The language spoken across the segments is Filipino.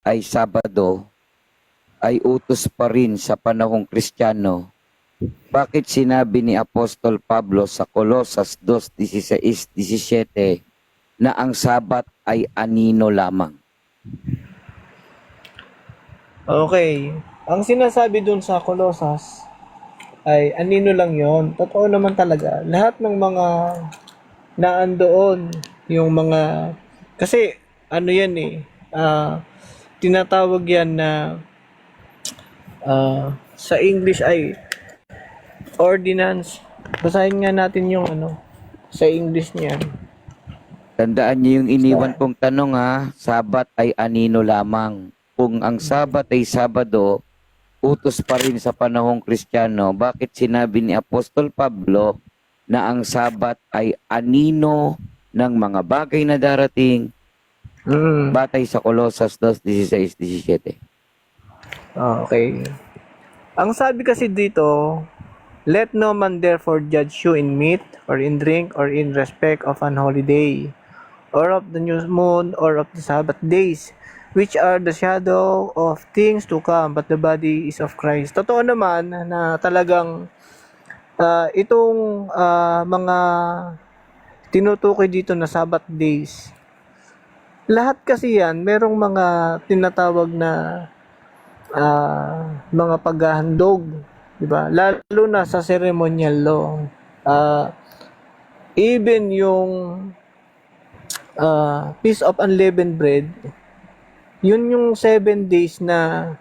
ay Sabado ay utos pa rin sa panahong Kristiyano, bakit sinabi ni Apostol Pablo sa Colosas 2:16-17 na ang Sabat ay anino lamang? Okay. Ang sinasabi dun sa Colossus ay anino lang yon. Totoo naman talaga. Lahat ng mga naandoon, yung mga... Kasi ano yan eh, tinatawag yan na sa English ay ordinance. Basahin nga natin yung sa English niyan. Tandaan niyo yung iniwan kong tanong ha, Sabat ay anino lamang. Kung ang Sabat ay Sabado, utos pa rin sa panahong Kristiyano, bakit sinabi ni Apostol Pablo na ang Sabat ay anino ng mga bagay na darating batay sa Colosas 2:16-17? Okay. Ang sabi kasi dito, let no man therefore judge you in meat, or in drink, or in respect of an holiday, or of the new moon, or of the Sabbath days, which are the shadow of things to come, but the body is of Christ. Totoo naman na talagang itong mga tinutukoy dito na Sabbath days, lahat kasi yan, merong mga tinatawag na mga paghahandog, di ba? Lalo na sa ceremonial law. Even yung Feast of Unleavened Bread, yun yung 7 days na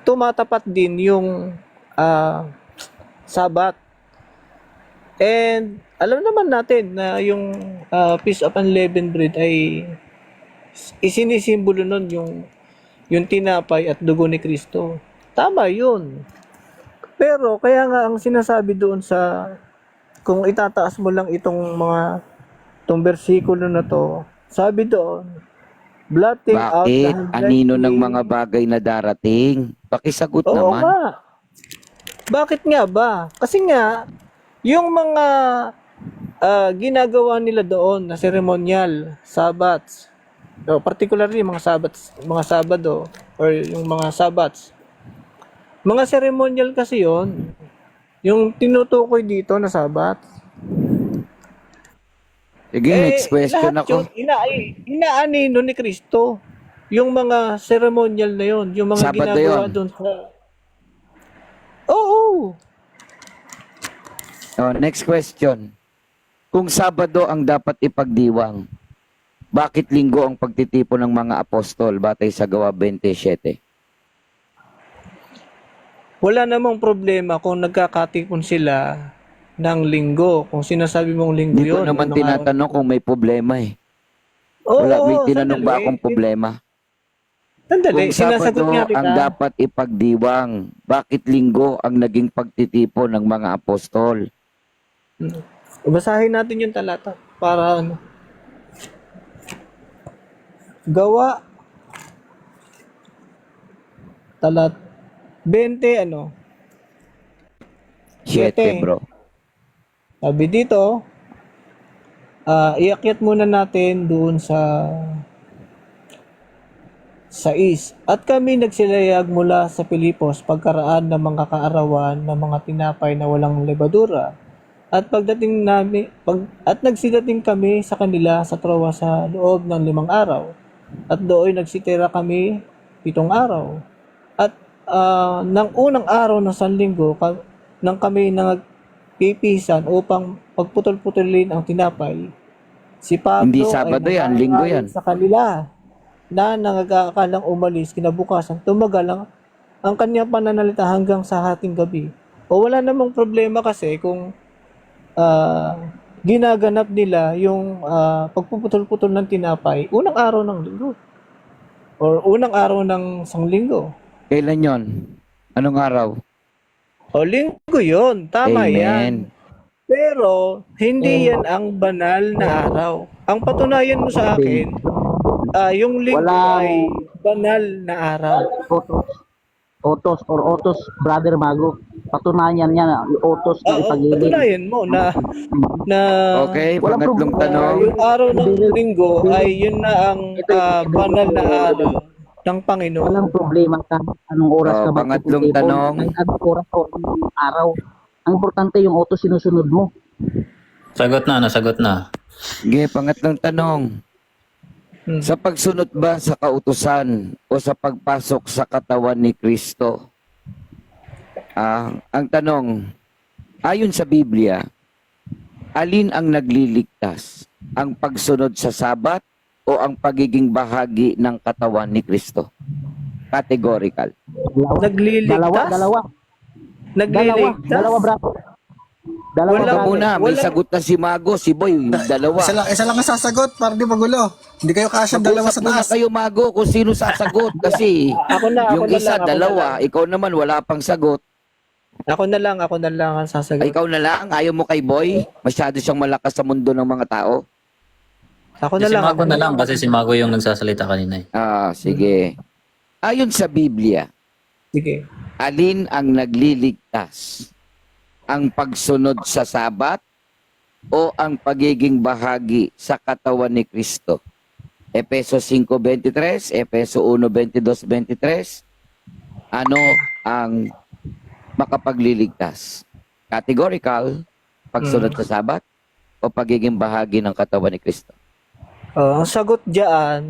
tumatapat din yung Sabat. And alam naman natin na yung Feast of Unleavened Bread ay isinisimbolo nun yung tinapay at dugo ni Kristo. Tama yun. Pero kaya nga ang sinasabi doon sa, kung itataas mo lang itong bersikulo na to, sabi doon, blotting out the Bakit? Anino ng mga bagay na darating? Pakisagot Oo naman. nga. Bakit nga ba? Kasi nga, yung mga ginagawa nila doon na ceremonial, Sabbats, particularly mga Sabado, or yung mga Sabbats, mga ceremonial kasi yon, yung tinutukoy dito na Sabbath. Sige, next question lahat ako. yung inaanino ni Kristo. Yung mga ceremonial na yon, yung mga Sabado ginagawa yun. doon sa... Oo. Oh, next question. Kung Sabado ang dapat ipagdiwang, bakit Linggo ang pagtitipon ng mga apostol batay sa Gawa 27? Wala namang problema kung nagkakatipon sila ng Linggo. Kung sinasabi mong Linggo Hindi ko yun. naman tinatanong kung may problema eh. Wala, may tinanong ba akong problema? Sandali, Kung sinasagot nga Sabado ang kita. dapat ipagdiwang, bakit Linggo ang naging pagtitipon ng mga apostol? Basahin natin yung talata para Gawa talat 20 7, bro. Sabi dito, iakyat muna natin doon sa 6. At kami nagsilayag mula sa Pilipos pagkaraan ng mga kaarawan ng mga tinapay na walang lebadura. At nagsidating kami sa kanila sa Troas sa loob ng 5 araw. At doon nagsitira kami 7 araw. At ng unang araw ng Sanlinggo, nang kami nagpipisan upang pagputol-putulin ang tinapay, si Pablo Hindi ay Sabado yan, Linggo nangaral yan. sa kanila na nangagakalang umalis kinabukasan, tumagal ang kanyang pananalita hanggang sa hating gabi. O wala namang problema kasi kung ginaganap nila yung pagpuputol-putol ng tinapay unang araw ng linggo or unang araw ng sanglinggo. Kailan yon? Anong araw? O linggo yun, tama Amen. yan. Pero hindi yan ang banal na araw. Ang patunayan mo sa akin, yung linggo ay banal na araw. Otos or brother Mago. Patunayan niya na utos na ipagilid. Patunayan mo na Okay, Walang pangatlong problema. tanong. yung araw ng linggo ay yun na ang banal na araw. ng Panginoon. Walang problema ka anong oras Oh, ka pangatlong magtitipon, tanong. anong oras o anong araw. Ang importante yung utos sinusunod mo. Sagot na, nasagot na. Sige, pangatlong tanong. Hmm. Sa pagsunod ba sa kautusan o sa pagpasok sa katawan ni Kristo? Ang tanong, ayon sa Biblia, alin ang nagliligtas? Ang pagsunod sa Sabat o ang pagiging bahagi ng katawan ni Kristo? Categorical. Nagliligtas? Dalawa, Nagliligtas? bro. Dalawa, Wala Ikaw brother. muna, may Wala- sagot na si Mago, si Boy, dalawa. Isa lang ang sasagot para di magulo. Hindi kayo kasya dalawa Mag-usap sa muna taas. kayo, Mago, kung sino sasagot. Kasi Ako na yung isa, lang, ako dalawa. Ikaw naman, wala pang sagot. Ako na lang ang sasagot. Ikaw na lang, ayaw mo kay Boy. Masyado siyang malakas sa mundo ng mga tao. Ako Si na lang. Mago na lang kasi si Mago yung nagsasalita kanina eh. Sige. Ayon sa Biblia, Sige. alin ang nagliligtas? Ang pagsunod sa Sabat o ang pagiging bahagi sa katawan ni Kristo? Efeso 5:23, Efeso 1:22-23. Ano ang makapagliligtas? Categorical, pagsunod sa Sabat o pagiging bahagi ng katawan ni Kristo? Ang sagot diyan,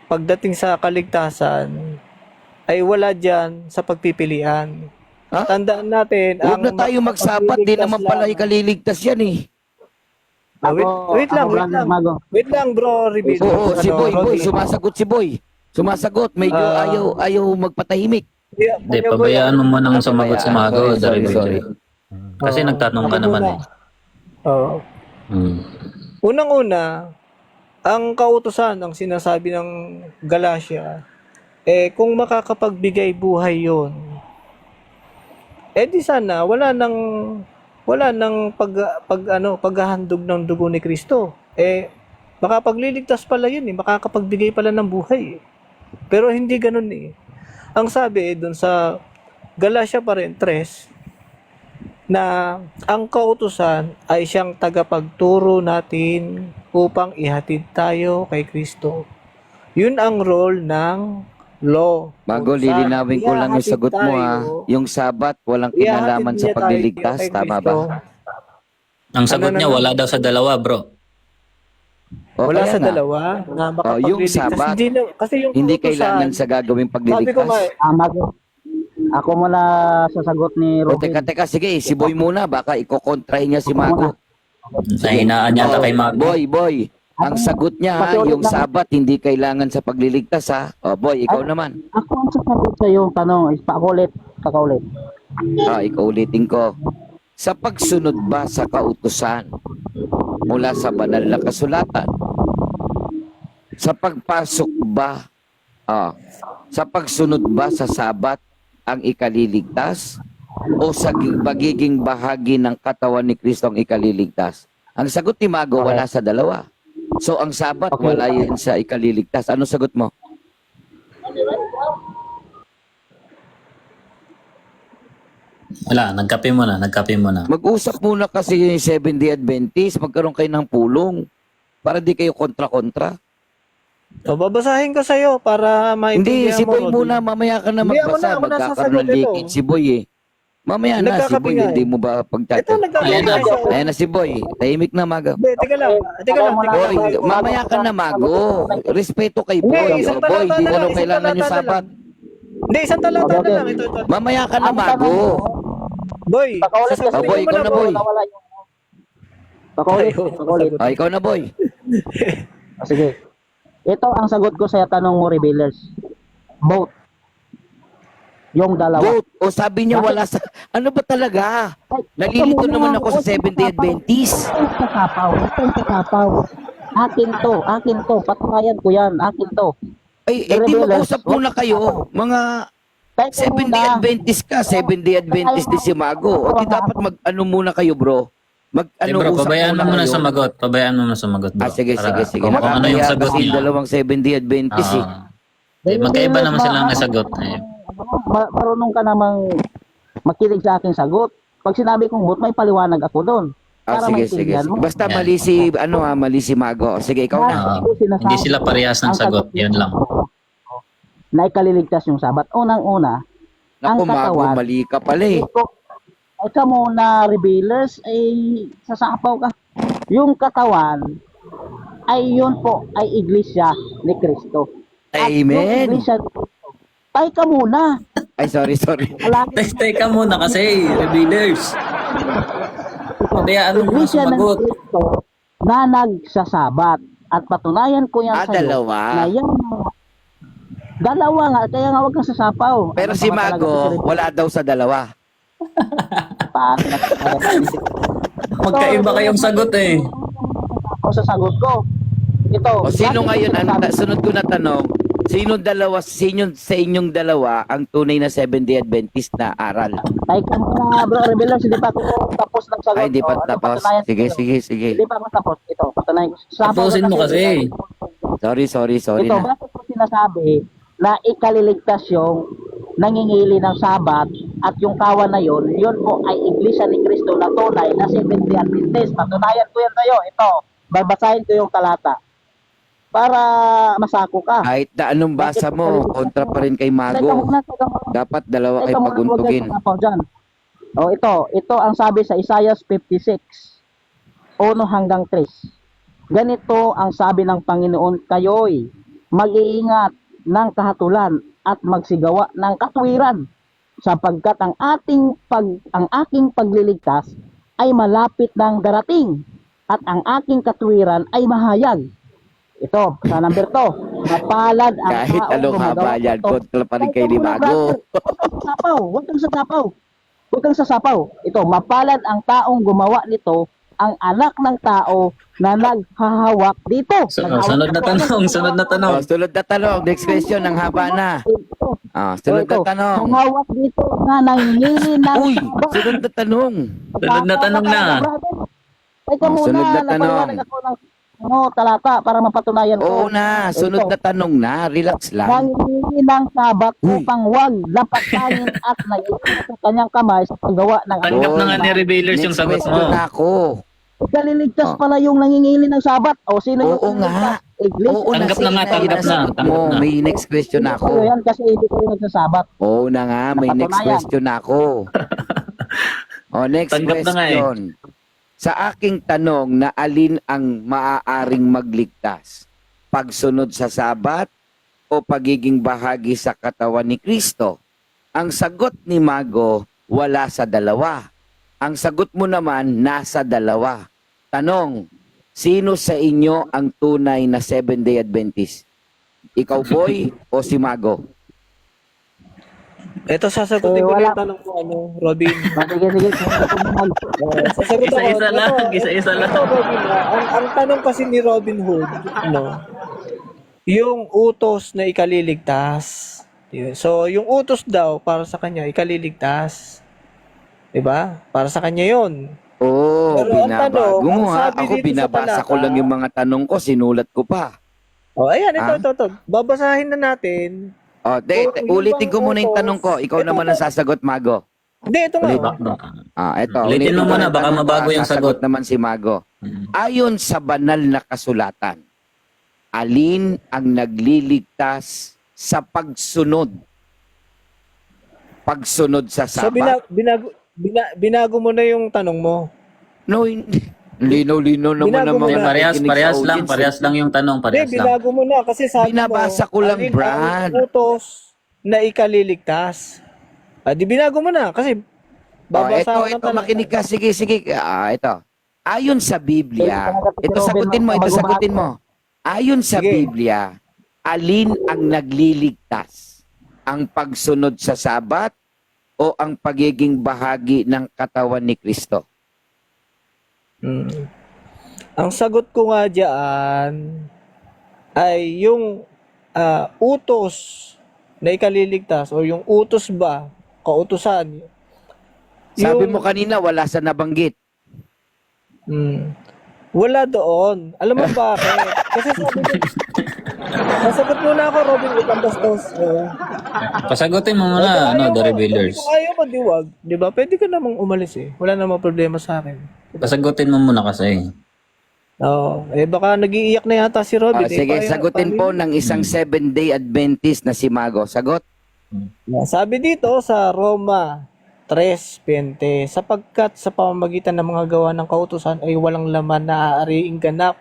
pagdating sa kaligtasan, ay wala diyan sa pagpipilian. Ha? Tandaan natin, Huwag na tayo magsabat, di naman pala ikaliligtas yan eh. Wait lang. Mago. Wait lang, bro. Reveal. Oo, si Boy, Rodney. sumasagot si Boy. Sumasagot, medyo ayaw magpatahimik. Yeah, Hindi, Kuya Boy, pabayaan mo munang sumagot si Mago. Sorry. Kasi Oo. nagtanong ka Ako naman muna. eh. Oo. Hmm. Unang-una, ang kautusan, ang sinasabi ng Galatia, kung makakapagbigay buhay yon, di sana wala nang paghahandog ng dugo ni Kristo. Makapagliligtas pala yun makakapagbigay pala ng buhay. Pero hindi ganoon Ang sabi doon sa Galatia pa rin 3 na ang kautusan ay siyang tagapagturo natin upang ihatid tayo kay Kristo. Yun ang role ng law. Bago Kung saan lilinawin ko lang yung ihahatid sagot mo tayo, Yung Sabat, walang ihahatid kinalaman sa niya tayo pagliligtas, kay tama Kristo. ba? Ang sagot niya, wala daw sa dalawa, bro. O, Wala kaya sa nga. dalawa na yung makapagliligtas. Sabat, Kasi yung Hindi kautusan, kailangan sa gagawing sabi ko pagliligtas. Mago. Ako muna sasagot ni O, Robin. teka, sige, si Boy muna, baka ikokontrahin niya si Mago. Nahinaan yata kay Mago. Boy, ang sagot niya, Pakiulit yung lang. Sabat, hindi kailangan sa pagliligtas, ha? O, Boy, ikaw naman. Ako ang sasagot sa yung tanong is paulit. Ikaw ulitin ko. Sa pagsunod ba sa kautusan mula sa banal na kasulatan? Sa pagpasok ba, sa pagsunod ba sa Sabat ang ikaliligtas? O sa pagiging bahagi ng katawan ni Kristo ang ikaliligtas? Ang sagot ni Mago, wala sa dalawa. So, ang Sabat, wala yun sa ikaliligtas. Ano sagot mo? Wala, nagkape mo na. Mag-usap muna kasi yung Seventh-day Adventist, magkaroon kayo ng pulong para di kayo kontra-kontra. babasahin ko sa'yo para Hindi, maintindihan si mo. Boy Rodney. muna, mamaya ka na Hindi, ako magbasa. na Magkakaroon ng sasagot ito. likid si Boy eh. Mamaya na si Nagkakape Boy, nga hindi eh. mo ba Ito, pagchat? nagkakape Ayan na. siya. Ayan na si Boy, tahimik na Mago. Hindi, teka lang. Boy, mamaya ka na Mago. Respeto kay Hindi, Boy. isang O, Boy, talata di na mo lang, na isang kailangan yung talata na Sabat. Hindi, isang talata na lang. Ito. Mamaya ka na Mago. Boy, Paulit kasi. Boy, ikaw na, Boy. Paulit. Ikaw na Boy. Sige. Ito ang sagot ko sa tanong mo, Rebellers. Both. Yung dalawa. Both. O sabi niya wala sa... Ano ba talaga? Nalilito naman ako sa Seventh-day Adventist. Itong kakapaw. Akin to. Patunayan ko yan. Akin to. Ay, di mag-usap muna kayo. Mga Seventh-day Adventist ka, Seventh-day Adventist din si Mago. O di dapat mag-ano muna kayo, bro. Eh bro, pabayaan mo muna sumagot. Bro. Sige. Kung ano yung sagot Kasi niya. dalawang Seventh-day Adventist eh. Magkaiba naman silang nasagot. Marunong ka namang makinig sa aking sagot. Pag sinabi kong both, may paliwanag ako doon. Para Sige. maintindihan mo. Basta Yan. mali si Mago. Sige, ikaw na. Hindi sila parehas ng sagot. Yun lang. na ikaliligtas yung Sabat. Unang-una, ang Naku, Mago, katawan, mali ka pala eh. ikaw muna, rebellers, ay sasapaw ka. Yung katawan, ay yun po, ay iglesia ni Kristo. At yung Amen. iglesia ni Kristo, ay ka muna. Ay, sorry. Teka muna kasi, revealers. Kaya ano mo Iglesia ng sumagot? Kristo na nagsasabat. At patunayan ko yan sa'yo Dalawa. na yan, dalawa nga, kaya nga huwag kang sasapaw. Pero Ano si pa ba talaga Mago, si wala daw sa dalawa. Magkaiba kayong sagot eh. O sa sagot ko. Ito. O sino bakit ngayon, ang sinasabi- sunod ko na tanong, sino sa inyong dalawa ang tunay na Seventh-day Adventist na aral? Ay, ka muna, bro, rebellers, hindi pa ako tapos ng sagot. Ay, hindi pa O, ano, tapos. patunayan Sige, ko. sige. Hindi pa ako tapos. Ito, patunayan ko. Sabaw Tapusin na mo kasi. Sorry Ito, na. bakit ko sinasabi na ikaliligtas yung nangingili ng Sabat at yung kawan na yun po ay Iglesia ni Kristo na tunay na Seventh-day Adventist. Patunayan ko yan sa'yo. Ito, babasahin ko yung talata para masako ka. Kahit na anong basa mo, kontra pa rin kay Mago. Dapat dalawa ay paguntugin. O ito ang sabi sa Isaiah 56, 1 hanggang 3. Ganito ang sabi ng Panginoon, kayo'y mag-iingat ng kahatulan at magsigawa ng katwiran sapagkat ang aking pagliligtas ay malapit ng darating at ang aking katwiran ay mahayag. Ito, sa number 2, mapalad ang Kahit taong anong haba gumagawa yan, nito. kontra pa rin Kahit kay ni anong Mago. Huwag kang sasapaw. Huwag kang sasapaw. Ito, mapalad ang taong gumawa nito, ang anak ng tao na naghahawak dito. Sunod na tanong, sunod na tanong. Sunod na tanong. Next question, ang haba na. Sunod na tanong. Hawak dito na nangingili ng... Uy, sunod na tanong. Sunod na tanong na. Teka muna, Sunod na tanong. napaliwanag ako ng talata para mapatunayan ko. Oo na, sunod na tanong na. Relax lang. Nangingili ng Sabat Uy. upang wag lapatayin at nagiging sa kanyang kamay sa paggawa ng Tanggap na nga ni revealers yung Next sagot question mo. na ako. Kaliligtas Oh. pala yung nangingili ng Sabat. O sino yung Oo nga. Iglesia? Oo Tanggap sige na nga, tanggap na, inasagot tanggap mo. na. May next question na Hindi kayo ako. yan kasi hindi kayo nagsasabat. Oo na nga, may next Napatunayan. question na ako. Next Tanggap na nga eh. question. Sa aking tanong na alin ang maaaring magligtas? Pagsunod sa Sabat o pagiging bahagi sa katawan ni Kristo? Ang sagot ni Mago, wala sa dalawa. Ang sagot mo naman, nasa dalawa. Tanong, sino sa inyo ang tunay na Seventh-day Adventist? Ikaw, Boy, o si Mago? Ito, sasagutin ko na wala. yung tanong ko, Robin. Sige. Sasagot ako. Isa-isa lang, isa-isa lang. Ito, Robin, ang tanong kasi ni Robin Hood, yung utos na ikaliligtas. Yun. So, yung utos daw para sa kanya, ikaliligtas. 'Di ba? Para sa kanya 'yon. Oo, Pero ang binabago tanong, mo ang ha. sabi Ako dito sa binabasa ko talata- lang yung mga tanong ko, sinulat ko pa. Oh, ayan, Ah? ito. Babasahin na natin. Ulitin ko muna yung tanong ko. Ikaw Ito naman ang sasagot, Mago. Hindi, ito nga. Ulit. oh. Ito. Ulitin mo ko muna, yung baka tanong ko, mabago yung sasagot sagot. naman si Mago. Ayon sa banal na kasulatan, alin ang nagliligtas sa pagsunod? Pagsunod sa So, Sabat? binago mo na yung tanong mo. No, hindi. Lino-lino naman Binago mo naman. na. Parehas lang yung tanong, Hindi, parehas lang. binago mo na kasi sabi Binabasa mo, ko lang, alin Brad. ang utos na ikaliligtas. Di binago mo na kasi babasa ko ng ito, makinig ka. Sige. Ito. Ayon sa Biblia, ito sagutin mo. Ayon sa Sige. Biblia, alin ang nagliligtas? Ang pagsunod sa Sabat o ang pagiging bahagi ng katawan ni Kristo? Ang sagot ko nga diyan ay yung utos na ikaliligtas o yung utos ba, kautusan. Sabi Yung- mo kanina, wala sa nabanggit. Wala doon. Alam mo bakit? Kasi sabi ko, nasagot mo na ako, Robin, itang bastos. Pasagutin mo muna, the revealers. Kung ayaw mo diwag, di ba? Pwede ka namang umalis eh. Wala namang problema sa akin. Pasagutin mo muna kasi. Oh, baka nag-iiyak na yata si Robin. Sige, sagutin po ng isang 7-day Adventist na si Mago. Sagot? Sabi dito sa Roma 3:20, sapagkat sa pamamagitan ng mga gawa ng kautusan ay walang laman na aariing ganap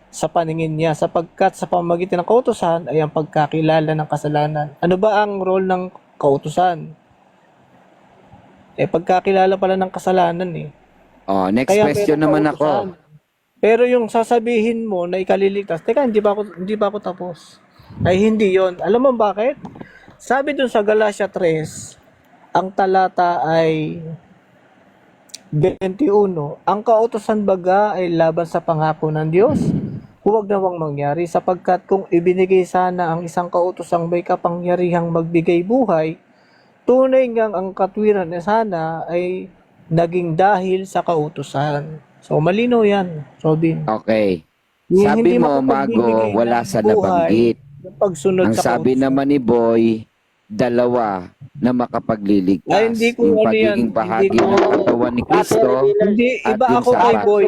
sa paningin niya, sapagkat sa pamamagitan ng kautusan ay ang pagkakilala ng kasalanan. Ano ba ang role ng kautusan? Pagkakilala pala ng kasalanan eh. Next Kaya question meron naman kautusan. ako. Pero yung sasabihin mo na ikaliligtas, teka, hindi ba ako tapos? Ay hindi yon. Alam mo bakit? Sabi dun sa Galatia 3, ang talata ay 21, ang kautusan baga ay laban sa pangako ng Diyos. Huwag nawang mangyari sapagkat kung ibinigay sana ang isang kautusang may kapangyarihang magbigay buhay, tunay ngang ang katwiran na sana ay naging dahil sa kautusan. So malino yan, Robin. Okay. Yung Sabi hindi mo, Mago, makapagbibigay wala ng sa buhay, nabanggit. yung pagsunod Ang sa sabi kautusan. naman ni Boy, dalawa na makapagliligtas. Ay, hindi ko yung ano yan, pagiging bahagi hindi ko- ng katawan ni Kristo. Hindi, At iba yung ako kay sapat. Boy.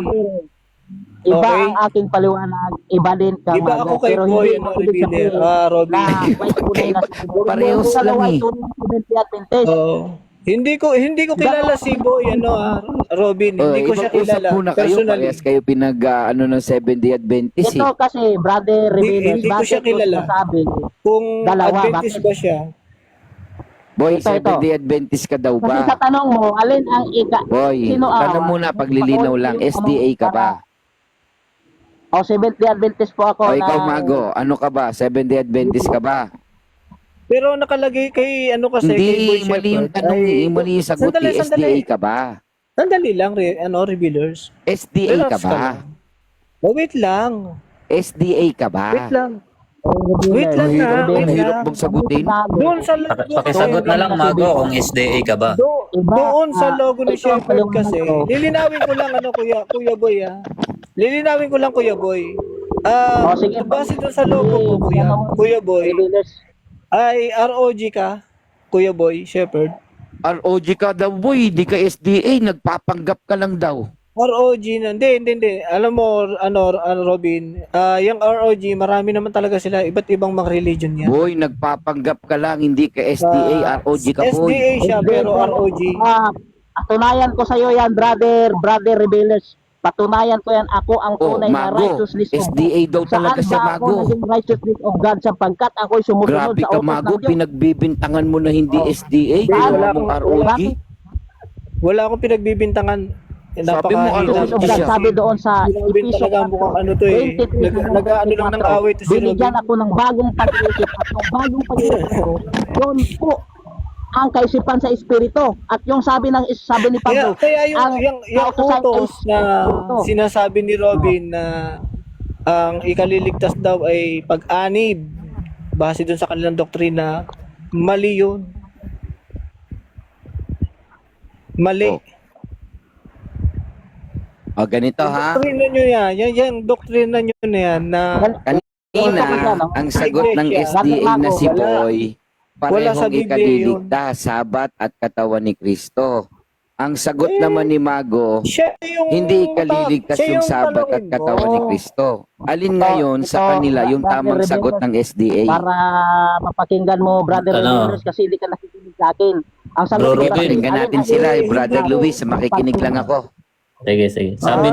Iba Okay. ang aking paliwanag, iba din kang Iba ako Mago. kay Pero Boy, hindi ano, ibig Reviller, sabihin Robin. na may tunay na sagot. Parehas Yung dalawa lang ay eh. tunay na Seventh-day Adventist. Oo. Hindi ko kilala si Boy, Robin. Hindi ko siya kilala. Ibang-usap muna kayo, Personally. parehas kayo ng 7-day Adventist Ito kasi, Brother Revealers, hindi ko siya kilala. Sabi, Kung Dalawa, Adventist bakit? ba siya? Boy, Ito. 7-day Adventist ka daw kasi sa ba? tanong mo, alin ang Boy, sino tanong muna, paglilinaw lang, SDA ka ba? O, Seventh-day Adventist po ako O ikaw, Mago, ano ka ba? 7-day Adventist ka ba? Pero nakalagay kay kasi kay Boy Hindi, mali yung Shepherd. tanong, mali yung sagot. Sandali, SDA ka ba? Sandali lang, Revealers. SDA ka Relax ba? lang. Oh, wait lang. SDA ka ba? Wait lang. Wait lang na. Ang Wait hirap lang. mong sagutin. Doon sa logo. Pakisagot na lang, Mago, kung SDA ka ba. Doon sa logo ni ito ang Shepherd paliwanag kasi, ko. lilinawin ko lang Kuya Boy Lilinawin ko lang Kuya Boy. O, sige. Base doon sa logo mo, Kuya Boy, Revealers. ay ROG ka, Kuya Boy Shepherd. ROG ka daw, boy. Di ka SDA. Nagpapanggap ka lang daw. ROG na, hindi. Alam mo, Robin, yung ROG, marami naman talaga sila, iba't ibang mga religion yan. Boy, nagpapanggap ka lang. Hindi ka SDA. ROG ka, boy. SDA siya, pero ROG. Patunayan ko sa iyo yan, Brother Revealers. Patunayan ko yan, ako ang Oh, tunay na Mago. righteousness of God. SDA daw talaga Saan siya, ba ako Mago. naging righteousness of God sapagkat ako'y sumusunod Grabe sa ka, utos Mago. ng Diyos? Pinagbibintangan mo na hindi SDA. Wala Kaya mo akong- ROG. Wala akong pinagbibintangan. Sabi mo, Righteousness ROG of God, siya. sabi doon sa Robin talaga mukhang ano to eh. Nag-ano lang ng away to si binigyan Robin. ako ng bagong pag-iisip at yung bagong pag-iisip ko, yun po ang kaisipan sa Espiritu. At yung sabi ni Pablo, Kaya yung kautusan utos ay na Espiritu. sinasabi ni Robin na ang ikaliligtas daw ay pag-anib base dun sa kanilang doktrina, mali yun. Mali. O, ganito ha. Doktrina nyo yan. Yan, doktrina nyo na yan na Kanina, ang sagot ng SDA na si Boy, Wala sa parehong Biblia ikaliligtas, sabat at katawan ni Kristo. Ang sagot naman ni Mago, siya yung hindi ikaliligtas siya yung sabat at tanungin mo. katawan ni Kristo. Alin ngayon sa ito, kanila yung Brother tamang sagot ng SDA? para mapakinggan mo, Brother Ano? Revealers, kasi hindi ka nakikinig sa akin. Ang sagot Bro, ko Robin, kasi, Pakinggan natin alin ang sila, hindi Brother bago Luis, makikinig lang ako. Sige. Sabi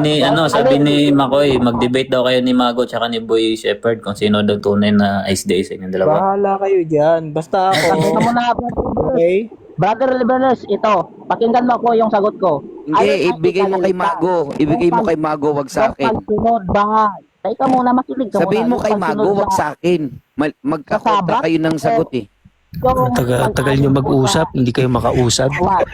ni Makoy, mag-debate daw kayo ni Mago tsaka ni Boy Shepherd kung sino daw tunay na SDA sa inyong dalawa. Bahala kayo dyan. Basta Pakinggan mo ako. na, Brother Revealers. Okay? Brother Revealers, ito, pakinggan mo ko yung sagot ko. Hindi, Alin ang ibigay mo kay ikaliligtas? Mago. Ibigay mo kay Mago, wag sa Yung akin. pagsunod ba? Teka muna, makinig ka Sabihin muna. mo kay Yung Mago, pagsunod wag ba? sa akin. Magkakontra Sabat? kayo ng sagot eh. Yung Tagal nyo mag-usap, hindi kayo makausap. What?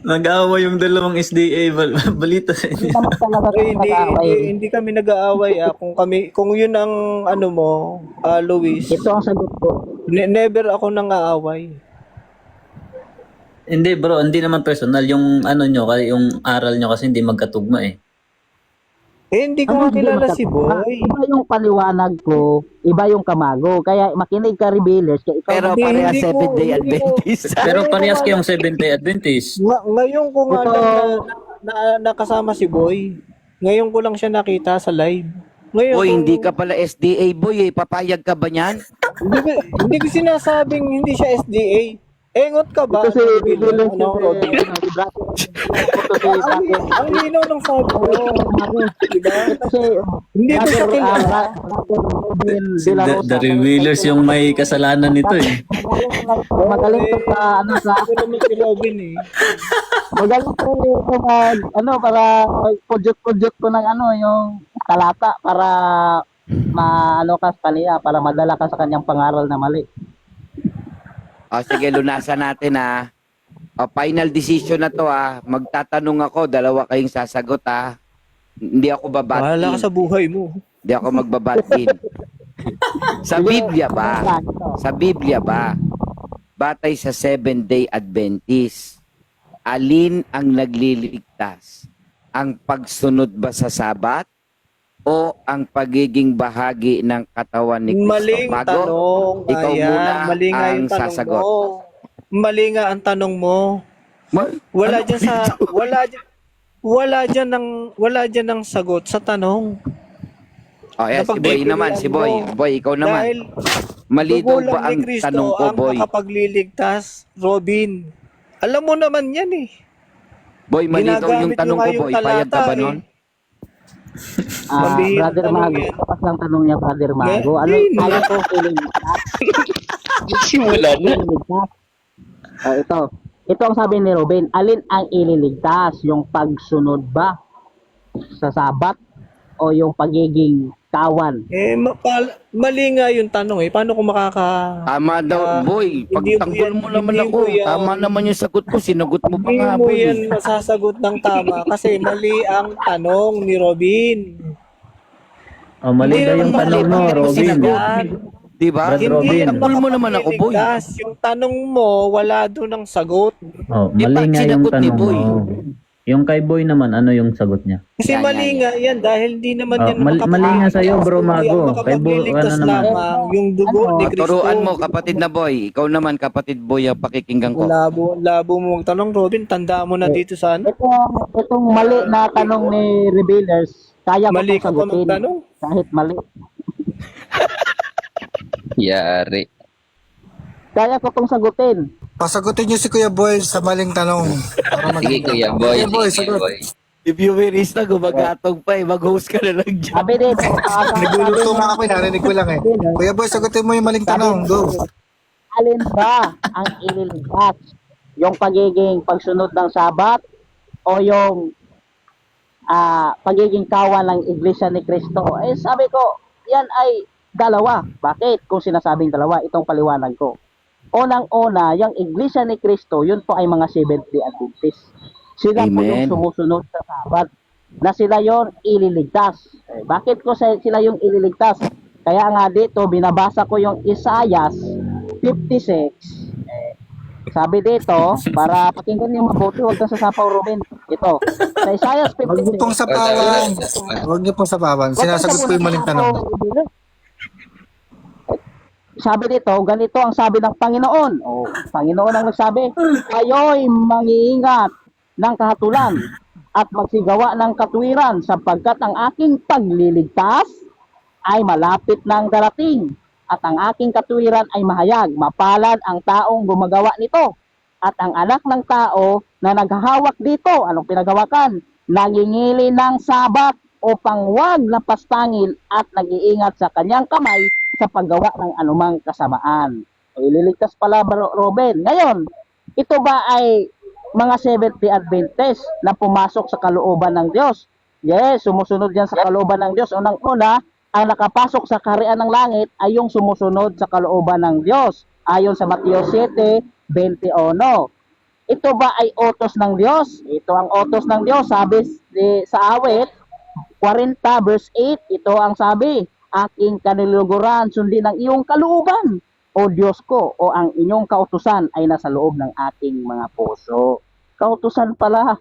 Nag-aaway yung dalawang SDA. Balita sa inyo. Hindi naman talaga Ay, kami nag-aaway. hindi kami nag-aaway kung yun ang ano mo, Luis. Ito ang sagot ko. Never ako nang aaway. Hindi bro, hindi naman personal. Yung ano nyo, yung aral nyo kasi hindi magkatugma eh. hindi ko nga Hindi kilala si magkatugma. Boy. Iba yung paliwanag ko, iba yung kamago. Kaya makinig ka, rebellers. Kaya ikaw, Pero Hindi, pareha hindi ko- Seventh-day hindi ko- Adventist. Pero Ngayon ko parehas nga kayong lang- Seventh-day Adventist. Ngayon ko nga Ito- lang nakasama si Boy. Ngayon ko lang siya nakita sa live. Ngayon, Boy, kung- hindi ka pala SDA boy eh. Papayag ka ba niyan? hindi ko sinasabing hindi siya SDA. Engot ka ba? ito si rebellers. Ano, Robin? Si brother. Ito si brother. Ang linaw ng sabi ko. Diba? Ito si Hindi ko siya kilala. Robin de la Rosa. The revealers yung may kasalanan nito eh. Magaling to sa ano sa Ako naman si Robin eh. magaling to mag ano para pudyot-pudyot ko ng ano yung talata para maano ka sa kanya para madala ka sa kanyang pangaral na mali. O sige, lunasan natin ha. O, final decision na to ha. Magtatanong ako, dalawa kayong sasagot ha. Hindi ako Bahala babatin. ka sa buhay mo. Hindi ako magbabatin. Sa Biblia ba? Sa Biblia ba? Batay sa Seventh-day Adventist, alin ang nagliligtas? Ang pagsunod ba sa Sabat? O ang pagiging bahagi ng katawan ni Kristo? Maling Bago, tanong. ikaw Ayan, muna mali nga ang yung tanong sasagot. mo. Mali nga ang tanong mo. Wala Ano diyan sa wala diyan ng sagot sa tanong. Oh, yes, si Boy Napagbibigyan naman, si Boy. mo. Boy, ikaw naman. Dahil Malinaw dugo ba lang ni ang Kristo tanong ko, ang Boy? nakapagliligtas, Robin. Alam mo naman yan eh. Boy, malinaw yung Ginagamit tanong mo ko, nga yung Boy. Payag ka ba talata, nun? Mabihirang Brother tanong Mago, yan. tapos lang tanong niya, Brother Mago. Ano Yun. alam ko feeling Simula na. ito. Ito ang sabi ni Robin, alin ang ililigtas? Yung pagsunod ba sa Sabat o yung pagiging kawan? Mali nga yung tanong eh. Paano ko makaka... Tama daw, Ah, Boy. hindi Pagtanggol mo mo yan- naman hindi ako. mo yan- Tama naman yung sagot ko. Sinagot mo pa Hindi nga, mo Boy. yan masasagot ng tama kasi mali ang tanong ni Robin. Oh, mali Hindi daw naman yung tanong mo, mali ang Robin. sinagot. Di ba? Brad Hindi Robin. ang Tanggol mo naman ako, Boy. makapagliligtas. Yung tanong mo, wala doon ang sagot. Oh, Di ba mali nga yung sinagot ni tanong Boy? mo. Yung kay Boy naman, ano yung sagot niya? Kasi Yan, mali yan, nga yan dahil hindi naman Oh, yan mali nga sa'yo, bro, Mago. Kay Boy, makapagliligtas ano naman? lamang yung dugo Ano? ni Kristo. Turuan mo, kapatid na Boy. Ikaw naman, kapatid Boy, ang pakikinggan ko. Labo mo magtanong, Robin. Tanda mo na dito sa ano. Itong mali na tanong ni Rebellers, kaya ko Mali itong ka pa sagutin. magtanong. Kahit mali. Yari. Kaya ko itong sagutin. Pasagutin niyo si Kuya Boy sa maling tanong. Para Sige, Kuya Boy. Kuya Boy, Sige, sagot. Boy. If you were na gumagatong pa eh, mag-host ka na lang dyan. Sabi dito, Nagulat ko nga ako, narinig ko lang eh. Kuya Boy, sagutin mo yung maling tanong. Go. alin ba ang ililigtas? Yung pagiging pagsunod ng Sabat o yung pagiging kawan ng Iglesia ni Cristo? Eh sabi ko, yan ay dalawa. Bakit? Kung sinasabing dalawa, itong paliwanag ko. Unang-una, yung Iglesia ni Cristo, yun po ay mga Seventh-day Adventist. Sila po yung Amen. sumusunod sa Sabat na sila yon ililigtas. Eh, bakit ko sila yung ililigtas? Kaya nga dito, binabasa ko yung Isaiah 56. Sabi dito, para pakinggan niyo mabuti, huwag kang sasapaw, Ruben. Ito, sa Isaiah 56. Huwag niyo pong sapawan. Huwag niyo pong sapawan. Sinasagot ko yung maling tanong. Sabi dito, ganito ang sabi ng Panginoon. O, Panginoon ang nagsabi, kayo'y mag-iingat ng kahatulan at magsigawa ng katuwiran sapagkat ang aking pagliligtas ay malapit ng darating at ang aking katuwiran ay mahayag. Mapalad ang taong gumagawa nito at ang anak ng tao na naghahawak dito. Anong pinagawakan? Nangingili ng Sabat upang wag napastangil at nag-iingat sa kanyang kamay sa paggawa ng anumang kasamaan. O, ililigtas pala, Robin. Ngayon, ito ba ay mga Seventh-day Adventist na pumasok sa kalooban ng Diyos? Yes, sumusunod yan sa kalooban ng Diyos. Unang-una, ang nakapasok sa kaharian ng langit ay yung sumusunod sa kalooban ng Diyos. Ayon sa Mateo 7:21. Ito ba ay utos ng Diyos? Ito ang utos ng Diyos. Sabi sa awit 40 verse 8, ito ang sabi, aking kaniluguran, sundin ang iyong kalooban, o Diyos ko, o ang inyong kautusan ay nasa loob ng ating mga puso. Kautusan pala.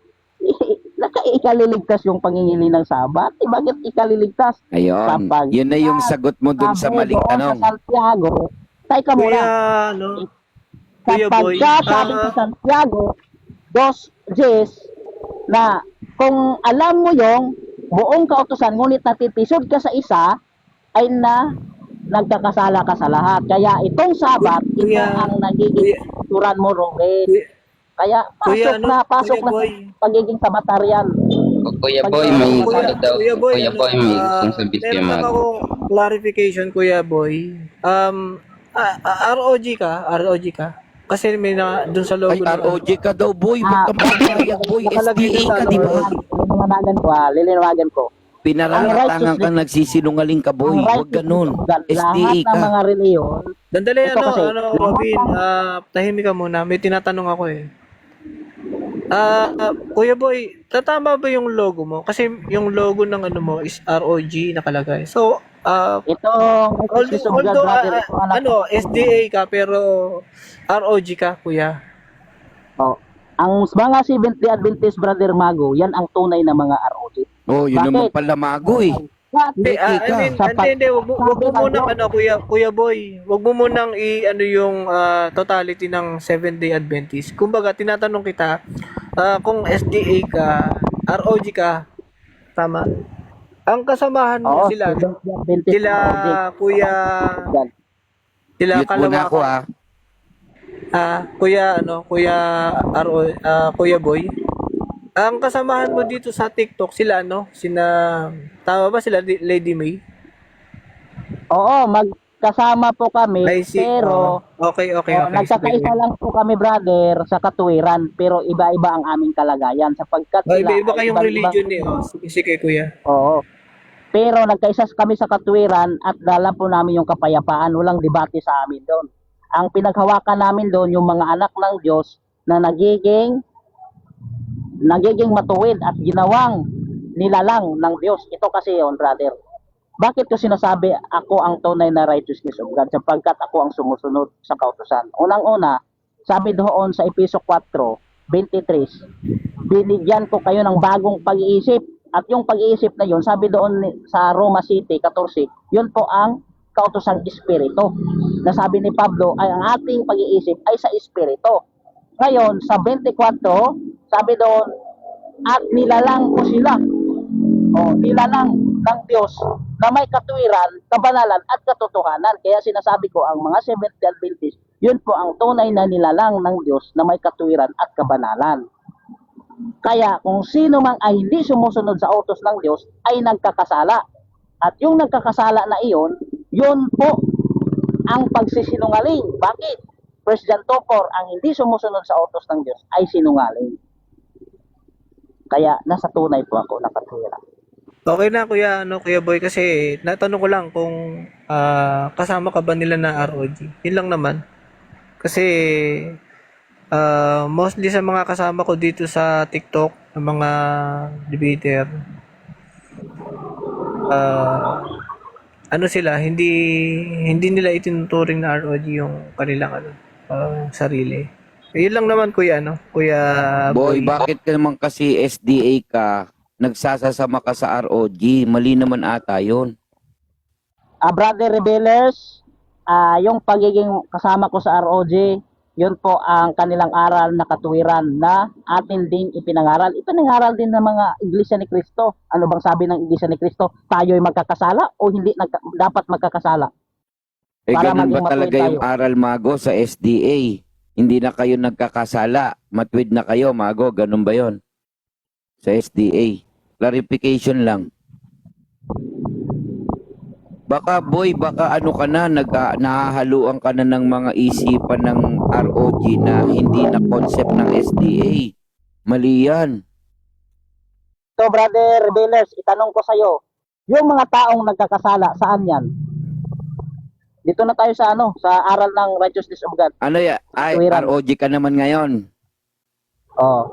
ikaliligtas yung pangingili ng Sabat? Bakit ikaliligtas? Ayun. Kapag- Yun na yung sagot mo dun sa Sabi maling doon tanong. Sa Santiago, teka muna. Kuya, ano? Kuya Boy, Kapag sabi sa Santiago, 2:10 na kung alam mo yung buong kautusan, ngunit natitisod ka sa isa, ay na nagkakasala ka sa lahat. Kaya itong Sabat, ito Kuya- ang nagiging turan mo, Robin. Kuya- Kaya Kuya, pasok Kuya na Boy. sa pagiging sabatarian. Kuya Boy, may Kuya, ano daw. Kuya Boy, Kuya Boy, may gustong sabihin kay meron lang Mago. ako clarification, Kuya Boy. ROG ka? ROG ka? Kasi may na, dun sa logo Ay, ROG ka daw, boy. Huwag ka magpapayag, boy. nakalagay SDA dun sa ka, di ba? Lilinawagan ko. Pinaratangan kang nagsisinungaling ka, boy. Ang Huwag ganun. SDA lahat ng ka. mga reliyon, Dandali, Ito kasi, Robin, tahimik ka muna. May tinatanong ako eh. Kuya Boy, tatama ba yung logo mo? Kasi yung logo ng ano mo is ROG nakalagay. So, itong although, SDA ka pero ROG ka, kuya. Oh, ang mga Seventh-day Adventist Brother Mago, yan ang tunay na mga ROG. Oh, yun Bakit? naman pala, Mago, eh. Hindi, wag mo munang Kuya Boy, wag mo munang yung totality ng 7-day Adventist. Kumbaga, tinatanong kita, kung SDA ka, ROG ka, tama? Ang kasamahan mo sila, Seventh-day Adventist sila ROG. Kuya, Yan. sila Mute muna ako, ah. Kuya Boy. Ang kasamahan mo dito sa TikTok, sila tama ba sila, Lady May? Oo, magkasama po kami, I see. pero Okay. nagkakaisa lang po kami, brother, sa katuwiran, pero iba-iba ang aming kalagayan sapagkat sila Iba ay kayong iba't religion ibang- Sige, kuya. Oo. Pero nagkaisa kami sa katuwiran at dala po namin yung kapayapaan. Walang debate sa amin doon. Ang pinaghawakan namin doon yung mga anak ng Diyos na nagiging matuwid at ginawang nilalang ng Diyos. Ito kasi yon, brother. Bakit ko sinasabi ako ang tunay na righteousness of God? Sapagkat ako ang sumusunod sa kautusan. Unang-una, sabi doon sa Epeso 4:23, binigyan ko kayo ng bagong pag-iisip. At yung pag-iisip na yun, sabi doon sa Roma City 14, yun po ang kautosang espiritu. Na sabi ni Pablo, ay ang ating pag-iisip ay sa espiritu. Ngayon, sa 24, sabi doon, at nilalang ko sila. O, nilalang ng Diyos na may katuwiran, kabanalan at katotohanan. Kaya sinasabi ko, ang mga Seventh-day Adventist, yun po ang tunay na nilalang ng Diyos na may katuwiran at kabanalan. Kaya kung sino man ay hindi sumusunod sa utos ng Diyos ay nagkakasala. At yung nagkakasala na iyon, yun po ang pagsisinungaling. Bakit? 1 John 2:4, ang hindi sumusunod sa utos ng Diyos ay sinungaling. Kaya nasa tunay po ako nakatira. Okay na, Kuya Boy, kasi natanong ko lang kung kasama ka ba nila na ROG. Yun lang naman. Kasi mostly sa mga kasama ko dito sa TikTok, ng mga debater, sila, hindi nila itinuturing na ROG yung kanilang sarili. Yun lang naman, Kuya Boy, bakit ka naman kasi SDA ka, nagsasasama ka sa ROG? Mali naman ata yun. Brother Rebellers, yung pagiging kasama ko sa ROG, yun po ang kanilang aral na katuwiran na atin din ipinangaral. Ipinangaral din ng mga Iglesia ni Cristo. Ano bang sabi ng Iglesia ni Cristo? Tayo'y magkakasala o hindi dapat magkakasala? Eh, Para ganun ba maging talaga matuwid yung aral, Mago, sa SDA? Hindi na kayo nagkakasala. Matwid na kayo, Mago. Ganun ba yon sa SDA? Clarification lang. Baka, boy, baka ano ka na, nahahaluan ka na ng mga isipan ng ROG na hindi na concept ng SDA. Mali yan. So, Brother Rebellers, itanong ko sa'yo, yung mga taong nagkakasala, saan yan? Dito na tayo sa sa aral ng righteousness of God. Ano ya? Ay, Katuwiran. ROG ka naman ngayon. Oh.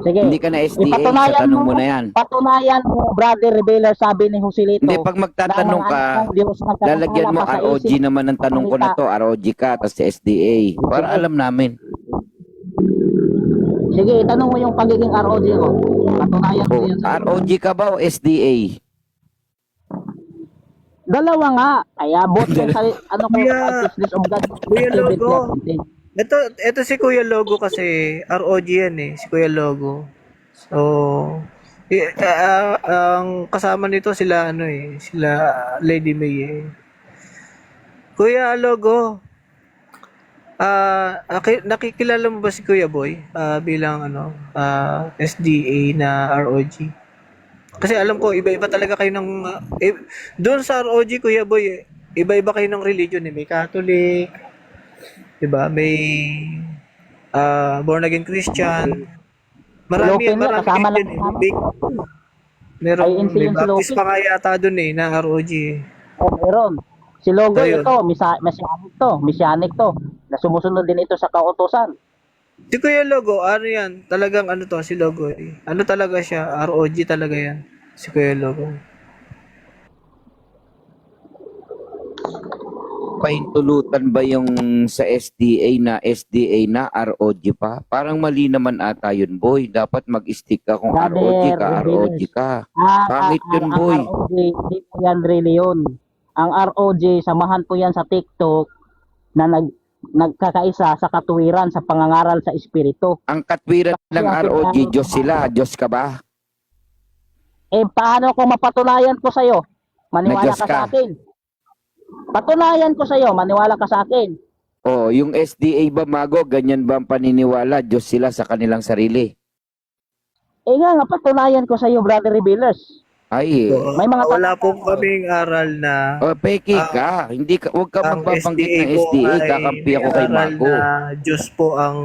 Sige. Hindi ka na SDA, sa Ipatunayan tanong mo na yan. Patunayan mo, Brother Revealer, sabi ni Joselito. Hindi, pag magtatanong ka, lalagyan mo ROG naman ang tanong ko na to. ROG ka, tapos SDA. Para alam namin. Sige, itanong mo yung pagiging ROG ko. Patunayan ko O, yan sa ROG ka ba o SDA? dalawa nga. Kaya both yung ano ko, Kuya- righteousness of God. Kuya activity Logo. at content. Ito si Kuya Logo kasi, ROG yan eh, si Kuya Logo. So, ang kasama nito sila sila Lady May eh. Kuya Logo, nakikilala mo ba si Kuya Boy bilang SDA na ROG? Kasi alam ko iba-iba talaga kayo ng doon sa ROG Kuya Boy, iba-iba kayo ng religion eh. May Catholic, 'di ba? May born again Christian. Marami Lupin nga, kasama lang din eh. kasama. Merong Ay, NC may yun si baptist Lupin. pa kaya yata doon eh na ROG. Oh, meron. Si Logo Ayun. ito, messianic to. Na sumusunod din ito sa kautusan. Si Kuya Logo, ano yan? Talagang ano to, si Logo eh. Ano talaga siya? ROG talaga yan. Si Kuya Logo. Pahintulutan ba yung sa SDA na ROG pa? Parang mali naman ata yun, boy. Dapat mag-stick ka kung Brother, ROG ka, ROG Revealers. ka. Pangit yun, boy. Ang ROG, hindi po yan reliyon. Ang ROG, samahan po yan sa TikTok na nagkakaisa sa katuwiran sa pangangaral sa Espiritu. Ang katwiran ng ROG, Diyos sila. Diyos ka ba? Eh, paano ko mapatunayan ko sa'yo? Maniwala Diyos ka ka. sa akin. Patunayan ko sa'yo, maniwala ka sa akin. Oh, yung SDA ba, Mago, ganyan ba ang paniniwala? Diyos sila sa kanilang sarili. Eh nga, patunayan ko sa'yo, Brother Revealers. Ay, May mga Wala po kaming aral na peki ka. Hindi ka, huwag ka ang magpapanggit SDA ng po SDA. ay Kakampi may ako kay aral Mago. na Diyos po ang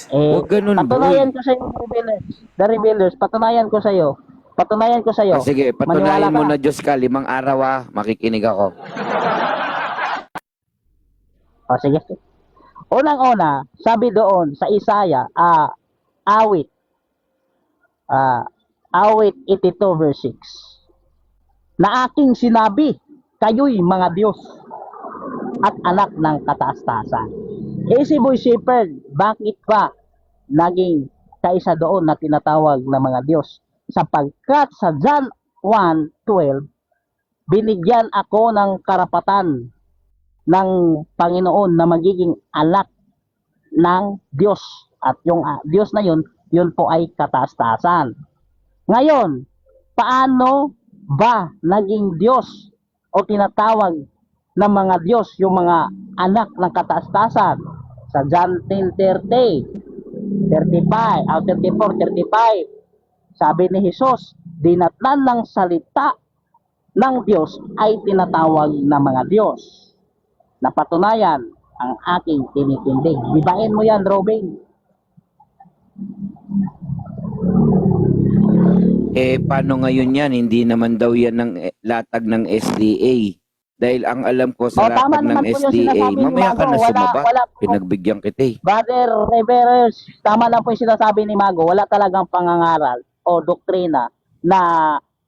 Huwag ganun, Patunayan boy. ko sa'yo, Revealers. The Revealers, patunayan ko sa'yo. Patunayan ko sa'yo. Sige, Maniwala patunayan mo ka. na Diyos ka. 5 araw makikinig ako. O, sige. Unang-una, sabi doon sa Isaiah, awit, awit 82 verse 6, na aking sinabi, kayo'y mga Diyos at anak ng kataas-taasan. Eh si Boy Shepherd, bakit ba naging kaisa doon na tinatawag na mga Diyos? Sapagkat sa John 1:12, binigyan ako ng karapatan ng Panginoon na magiging anak ng Diyos. At yung Diyos na yun po ay kataas-taasan. Ngayon, paano ba naging Diyos o tinatawag ng mga Diyos yung mga anak ng kataas-taasan? Sa John 10:30, 35, 34, 35, sabi ni Jesus, dinatnan ng salita ng Diyos ay tinatawag na mga Diyos. Napatunayan ang aking tinitindig. Dibain mo yan, Robin. Paano ngayon yan? Hindi naman daw yan ng latag ng SDA. Dahil ang alam ko sa Tama latag ng naman po yung SDA, sinasabi ni mamaya ka Mago. na sumabat. Wala po. Pinagbigyan kita eh. Brother Reveres, tama lang po yung sinasabi ni Mago. Wala talagang pangangaral o doktrina na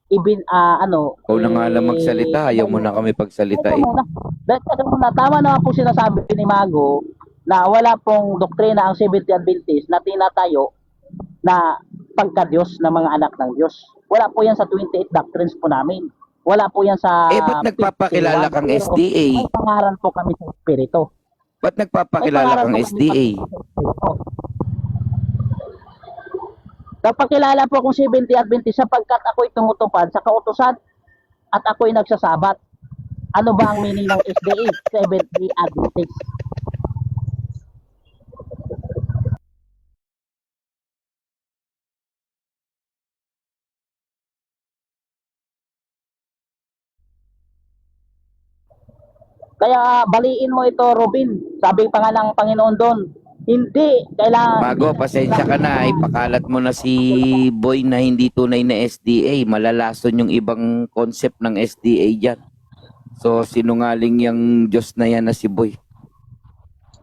Ikaw na nga lang magsalita. Ayaw mo na kami pagsalita eh. Tama naman po sinasabi ni Mago na wala pong doktrina ang Seventh-day Adventist na tinatayo na pagka-Diyos ng mga anak ng Diyos. Wala po yan sa 28 doctrines po namin. Wala po yan sa... Ba't nagpapakilala kang SDA? May pangaral po kami sa Espiritu. Ba't nagpapakilala kang SDA? Nagpakilala po akong Seventh-day Adventist sapagkat ako'y tumutupad sa kautusan at ako'y nagsasabat. Ano ba ang meaning ng SDA? Seventh-day Adventist. Kaya baliin mo ito, Robin. Sabi pa nga ng Panginoon doon, hindi kailangan... Mago, pasensya ka na. Ipakalat mo na si Boy na hindi tunay na SDA. Malalason yung ibang concept ng SDA dyan. So, sinungaling yung Diyos na yan na si Boy.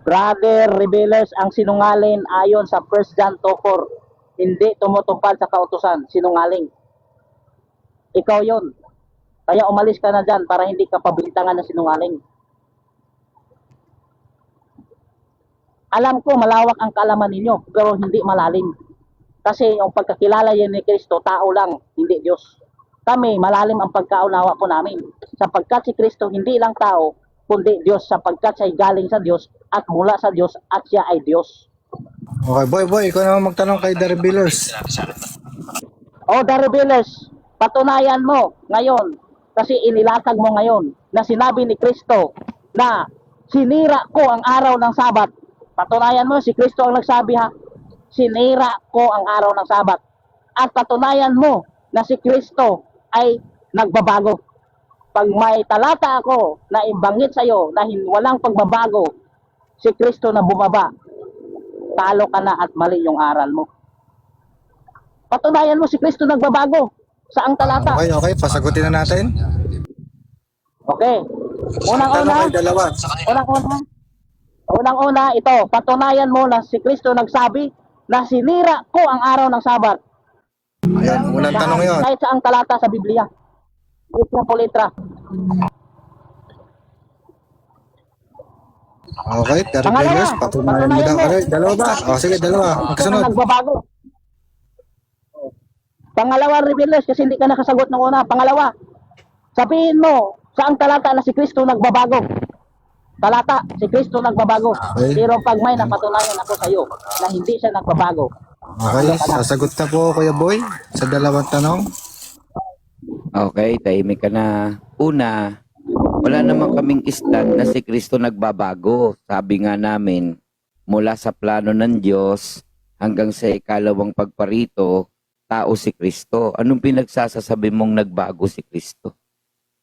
Brother Revealers, ang sinungaling ayon sa 1 John 2:4, hindi tumutupad sa kautusan, sinungaling. Ikaw yon. Kaya umalis ka na dyan para hindi ka pabintangan ng sinungaling. Alam ko malawak ang kaalaman ninyo, pero hindi malalim. Kasi yung pagkakilala yan ni Kristo, tao lang, hindi Diyos. Kami, malalim ang pagkaunawa po namin. Sapagkat si Kristo hindi lang tao, kundi Diyos, sapagkat siya ay galing sa Diyos at mula sa Diyos at siya ay Diyos. Okay, boy, ikaw naman magtanong kay The Revealers. O the rebellious, patunayan mo ngayon, kasi inilatag mo ngayon, na sinabi ni Kristo na sinira ko ang araw ng Sabat. Patunayan mo, si Kristo ang nagsabi ha, sinira ko ang araw ng Sabat. At patunayan mo na si Kristo ay nagbabago. Pag may talata ako na ibanggit sa iyo na walang pagbabago, si Kristo na bumaba, talo ka na at mali yung aral mo. Patunayan mo si Kristo nagbabago. Saang talata? Okay, pasagutin na natin. Okay. Tanong Unang-una, kay dalawa. unang-una, ito, patunayan mo na si Kristo nagsabi na sinira ko ang araw ng Sabat. Ayan, unang tanong yon. Kahit saang talata sa Biblia. Litra po litra. Okay, The Revealers, patunayan mo daw. Ano, dalawa ba? O, sige, dalawa. Kristo Magkasunod. na nagbabago. Pangalawa, rebellious, kasi hindi ka nakasagot ng una. Pangalawa, sabihin mo, saang talata na si Kristo nagbabago? Talata, si Kristo nagbabago. Okay. Pero pag may napatunayan ako sa iyo na hindi siya nagbabago, Okay, sasagot na po, Kuya Boy, sa dalawang tanong. Okay, tahimik ka na. Una, wala naman kaming stand na si Kristo nagbabago. Sabi nga namin, mula sa plano ng Diyos hanggang sa ikalawang pagparito, tao si Kristo. Anong pinagsasasabi mong nagbago si Kristo?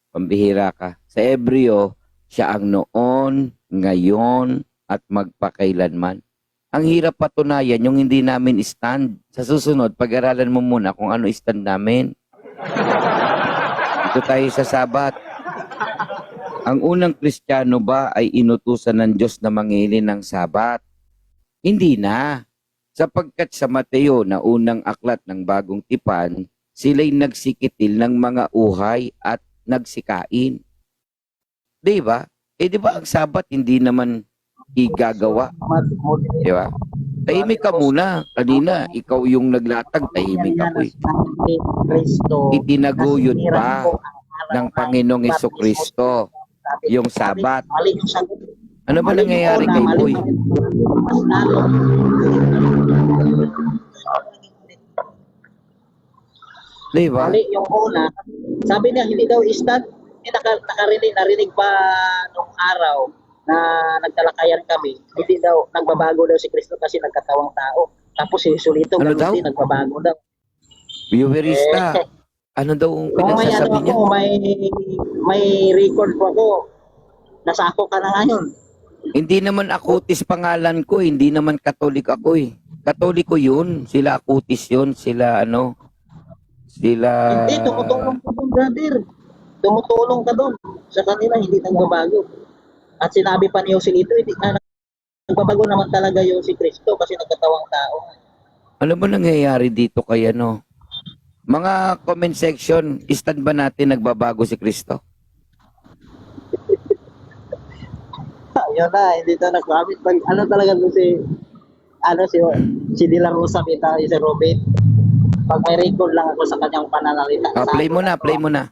Pambihira ka. Sa Hebreo, siya ang noon, ngayon, at magpakailanman. Ang hirap patunayan yung hindi namin stand. Sa susunod, pag-aralan mo muna kung ano stand namin. Ito tayo sa Sabat. Ang unang Kristiyano ba ay inutusan ng Diyos na mangili ng Sabat? Hindi na. Sapagkat sa Mateo na unang aklat ng bagong tipan, sila'y nagsikitil ng mga uhay at nagsikain. Di ba? Di ba ang Sabat hindi naman igagawa? Di ba? Tahimik ka muna. Kanina, ikaw yung naglatag, tahimik ako eh. Itinaguyod pa ng Panginoong Hesukristo yung Sabat. Ano ba nangyayari kay Boy? Di ba? mali yung una. Sabi niya, hindi daw stand. Narinig pa nung araw na nagtalakayan kami, hindi daw, nagbabago daw si Kristo kasi nagkatawang tao. Tapos si Jesulito, Ano daw? din, nagbabago daw. Viewerista. Ano daw ang Kung may pinagsasabi niya? may record po ako, nasa ako ka na ngayon. Hindi naman Akutis pangalan ko, hindi naman Katolik ako eh. Katoliko yun, sila Akutis yun, sila ano, sila... Hindi, tumutulong ka doon, brother. Tumutulong ka doon. Sa kanila, hindi nagbabago. At sinabi pa ni Joselito, hindi nagbabago naman talaga yung si Kristo kasi nagkatawang tao. Ano ba nangyayari dito kay ano? Mga comment section, stand ba natin nagbabago si Kristo? Yun na, hindi to nag-comment. Ano talaga doon si De La Rosa, si Robin. Pag may record lang ako sa kanyang pananalita. Play mo na, play mo na.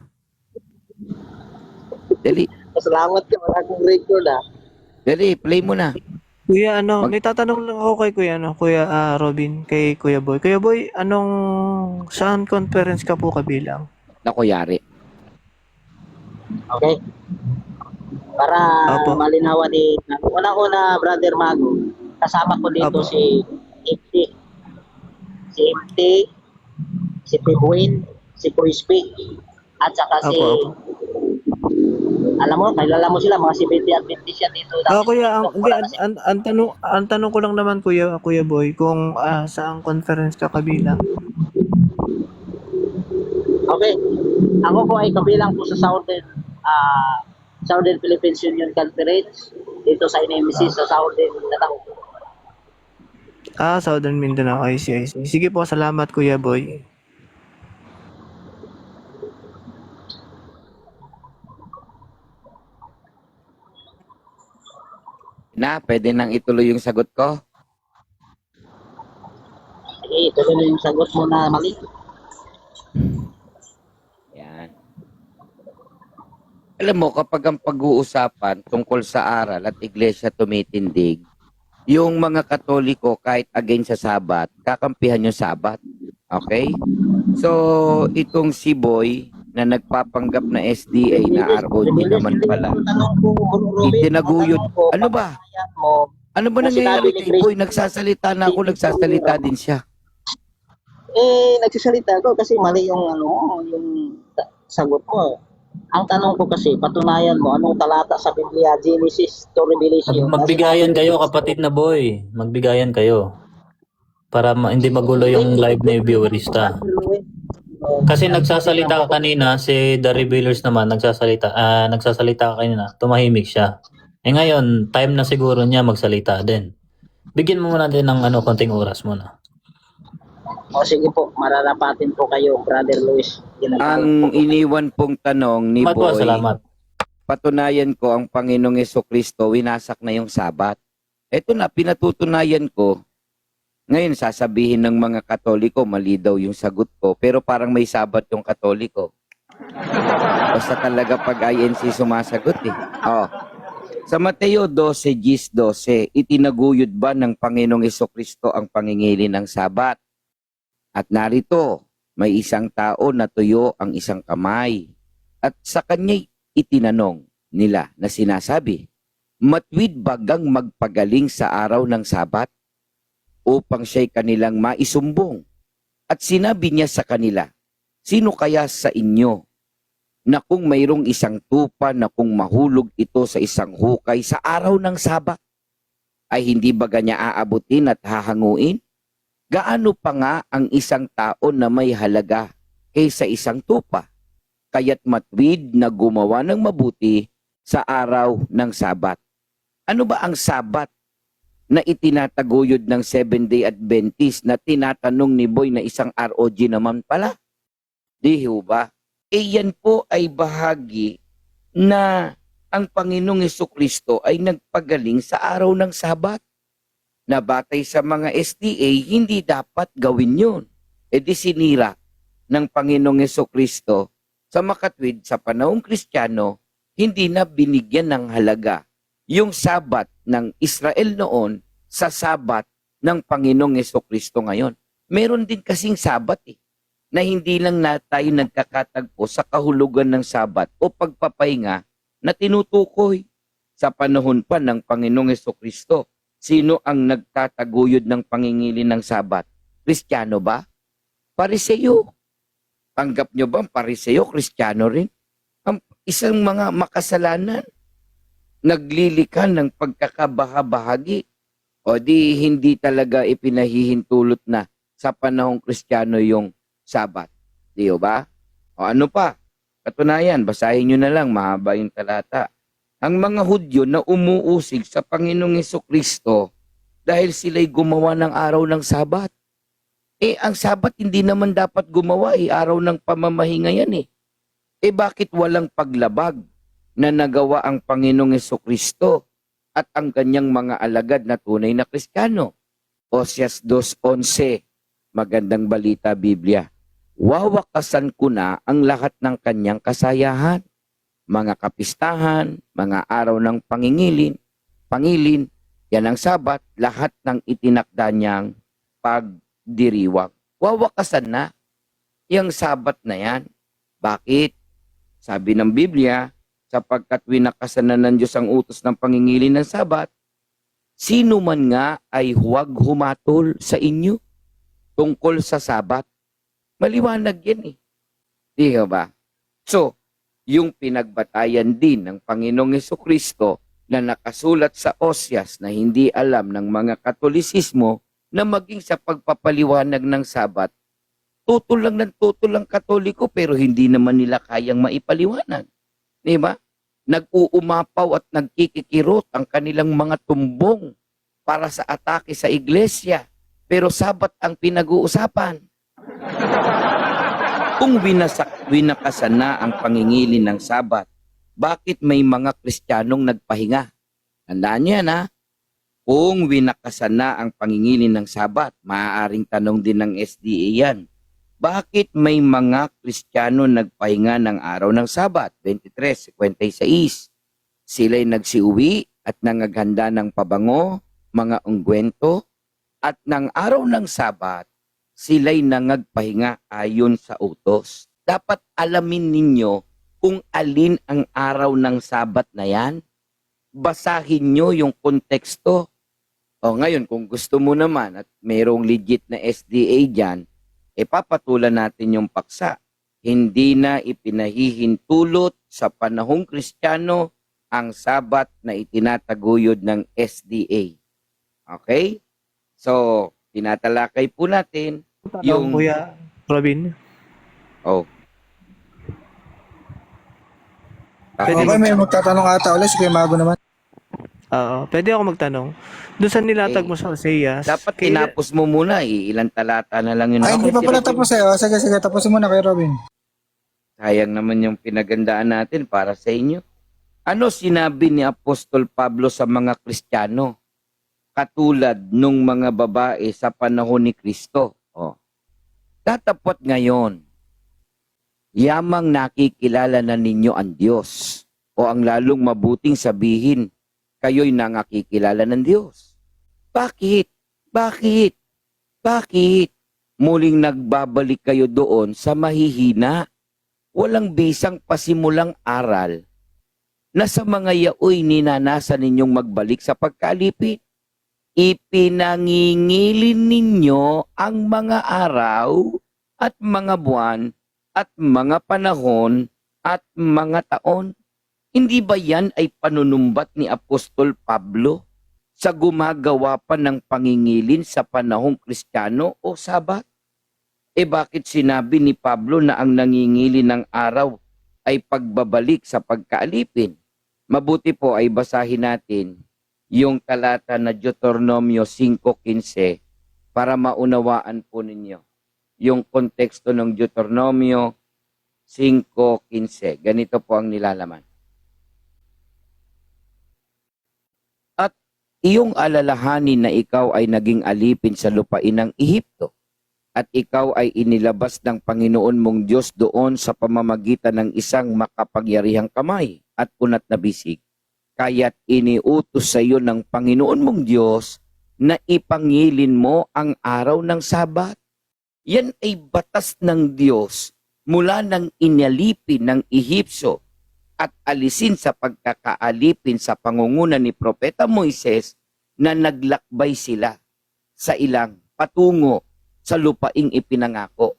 Dali, Salamat ka, wala akong record dali, play mo na. Kuya, may tatanong lang ako kay Kuya Robin, kay Kuya Boy. Kuya Boy, saan conference ka po kabilang? Naku, yari. Okay. Para Opo. malinawan unang-una, Brother Mago, kasama ko dito Opo. si MT, si Piguin, si Crispy, at saka si, Opo. alam mo, kilala mo sila, mga si 20 at 20 siya dito. Kuya, ang tanong ko lang naman Kuya Boy, kung saan conference ka kabilang? Okay. Ako po ay kabilang po sa Southern Philippines Union Conference dito sa NMC sa Southern Mindanao. Southern Mindanao. I see. Sige po, salamat Kuya Boy. Pwede nang ituloy yung sagot ko? Sige, tuloy mo yung sagot mo na mali. Yan. Alam mo, kapag ang pag-uusapan tungkol sa aral at iglesia tumitindig, yung mga Katoliko kahit against sa Sabat, kakampihan yung Sabat. Okay? So, itong si Boy na nagpapanggap na SDA na ROG naman pala, Tanong ko, Robin, itinaguyod. tanong ko, Ano ba? patunayan mo, Ano ba na nangyayari sinabi ni kay Boy? Nagsasalita na ako, nagsasalita din siya. nagsasalita ko kasi mali yung yung sagot mo. Ang tanong ko kasi, patunayan mo, anong talata sa Biblia, Genesis to Revelation? Magbigayan kayo, kapatid na boy. Magbigayan kayo. Para hindi magulo yung live na viewerista. Kasi nagsasalita ka kanina, si The Revealers naman, nagsasalita ka kanina, tumahimik siya. Ngayon, time na siguro niya magsalita din. Bigyan mo muna din ng konting oras muna. O sige po, mararapatin po kayo, Brother Luis. Ang iniwan pong tanong ni Salamat po, Boy, salamat. patunayan ko ang Panginoong Kristo, winasak na yung Sabat. Ito na, pinatutunayan ko. Ngayon, sasabihin ng mga Katoliko, mali daw yung sagot ko, pero parang may Sabat yung Katoliko. Basta talaga pag INC sumasagot eh. Oh. Sa Mateo 12:12, itinaguyod ba ng Panginoong Kristo ang pangingili ng Sabat? At narito, may isang tao na tuyo ang isang kamay. At sa kanya itinanong nila na sinasabi, matwid bagang magpagaling sa araw ng Sabat upang siya'y kanilang maisumbong. At sinabi niya sa kanila, sino kaya sa inyo na kung mayroong isang tupa na kung mahulog ito sa isang hukay sa araw ng Sabat, ay hindi ba niya aabutin at hahanguin? Gaano pa nga ang isang tao na may halaga kaysa isang tupa? Kaya't matwid na gumawa ng mabuti sa araw ng Sabat. Ano ba ang Sabat na itinataguyod ng Seventh-day Adventist na tinatanong ni Boy na isang ROG naman pala? Di ba? Yan po ay bahagi na ang Panginoong Kristo ay nagpagaling sa araw ng Sabat. Na batay sa mga SDA, hindi dapat gawin yun. Di sinira ng Panginoong Kristo sa makatwid sa panahong Kristiyano, hindi na binigyan ng halaga yung Sabat ng Israel noon sa Sabat ng Panginoong Kristo ngayon. Meron din kasing Sabat na hindi lang na tayo nagkakatagpo sa kahulugan ng Sabat o pagpapahinga na tinutukoy sa panahon pa ng Panginoong Kristo. Sino ang nagtataguyod ng pangingili ng Sabat? Kristiyano ba? Pariseo. Tanggap nyo ba ang pariseo? Kristiyano rin? Ang isang mga makasalanan. Naglilikan ng pagkakabahabahagi. O di hindi talaga ipinahihintulot na sa panahong Kristiyano yung Sabat. Di ba? O ano pa? Katunayan, basahin nyo na lang, mahaba yung talata. Ang mga Hudyo na umuusig sa Panginoong Kristo dahil sila'y gumawa ng araw ng Sabat. Ang Sabat hindi naman dapat gumawa, araw ng pamamahinga yan . Bakit walang paglabag na nagawa ang Panginoong Kristo at ang kanyang mga alagad na tunay na Kristiyano? Oseas 2:11, magandang balita Biblia. Wawakasan ko na ang lahat ng kanyang kasayahan. Mga kapistahan, mga araw ng pangilin, yan ang Sabat, lahat ng itinakda niyang pagdiriwang. Wawakasan na yung Sabat na yan. Bakit? Sabi ng Biblia, sapagkat winakasan na ng Diyos ang utos ng pangingilin ng Sabat, sino man nga ay huwag humatol sa inyo tungkol sa Sabat. Maliwanag yan . Di ba? So, yung pinagbatayan din ng Panginoong Kristo na nakasulat sa Oseas na hindi alam ng mga Katolisismo na maging sa pagpapaliwanag ng Sabat, tutol lang Katoliko pero hindi naman nila kayang maipaliwanag. Di ba? Nag-uumapaw at nagkikikirot ang kanilang mga tumbong para sa atake sa iglesia, pero Sabat ang pinag-uusapan. Kung winakasan na ang pangingili ng Sabat, bakit may mga Kristiyanong nagpahinga? Tandaan niyo yan . Kung winakasan na ang pangingilin ng Sabat, maaaring tanong din ng SDA yan. Bakit may mga Kristiyano nagpahinga ng araw ng Sabat? 23:56. Sila'y nagsiuwi at nangaghanda ng pabango, mga ungkwento, at ng araw ng Sabat, sila'y nangagpahinga ayon sa utos. Dapat alamin ninyo kung alin ang araw ng Sabat na yan. Basahin nyo yung konteksto. O ngayon, kung gusto mo naman at mayroong legit na SDA dyan, papatulan natin yung paksa. Hindi na ipinahihintulot sa panahong Kristiyano ang Sabat na itinataguyod ng SDA. Okay? So, tinatalakay po natin Yung yung... Kuya Robin. Oh. Pwede Okay, may magtatanong ata ulit. Sige, mago naman. Pwede ako magtanong. Doon sa nilatag mo sa Hosea, Dapat tinapos mo muna. Ilang talata na lang yun. Ay, hindi pa pala tapos eh. Sige, tapusin mo na kay Robin. Sayang naman yung pinagandaan natin para sa inyo. Ano sinabi ni Apostol Pablo sa mga Kristiyano? Katulad nung mga babae sa panahon ni Kristo. Oh. Tatapot ngayon, yamang nakikilala na ninyo ang Diyos. O ang lalong mabuting sabihin, kayo'y nangakikilala ng Diyos. Bakit? Bakit? Bakit? Muling nagbabalik kayo doon sa mahihina. Walang bisang pasimulang aral na sa mga yaoy ninanasan ninyong magbalik sa pagkalipit. Ipinangingilin ninyo ang mga araw at mga buwan at mga panahon at mga taon. Hindi ba yan ay panunumbat ni Apostol Pablo sa gumagawa pa ng pangingilin sa panahong Kristiyano o Sabat? Bakit sinabi ni Pablo na ang nangingilin ng araw ay pagbabalik sa pagkaalipin? Mabuti po ay basahin natin yung talata na Deuteronomio 5:15 para maunawaan po ninyo yung konteksto ng Deuteronomio 5:15. Ganito po ang nilalaman. At iyong alalahanin na ikaw ay naging alipin sa lupain ng Ehipto at ikaw ay inilabas ng Panginoon mong Diyos doon sa pamamagitan ng isang makapagyarihang kamay at unat na bisig. Kaya't iniutos sa iyo ng Panginoon mong Diyos na ipangilin mo ang araw ng Sabat. Yan ay batas ng Diyos mula nang inalipin ng Ehipsyo at alisin sa pagkakaalipin sa pangunguna ni Propeta Moises na naglakbay sila sa ilang patungo sa lupaing ipinangako.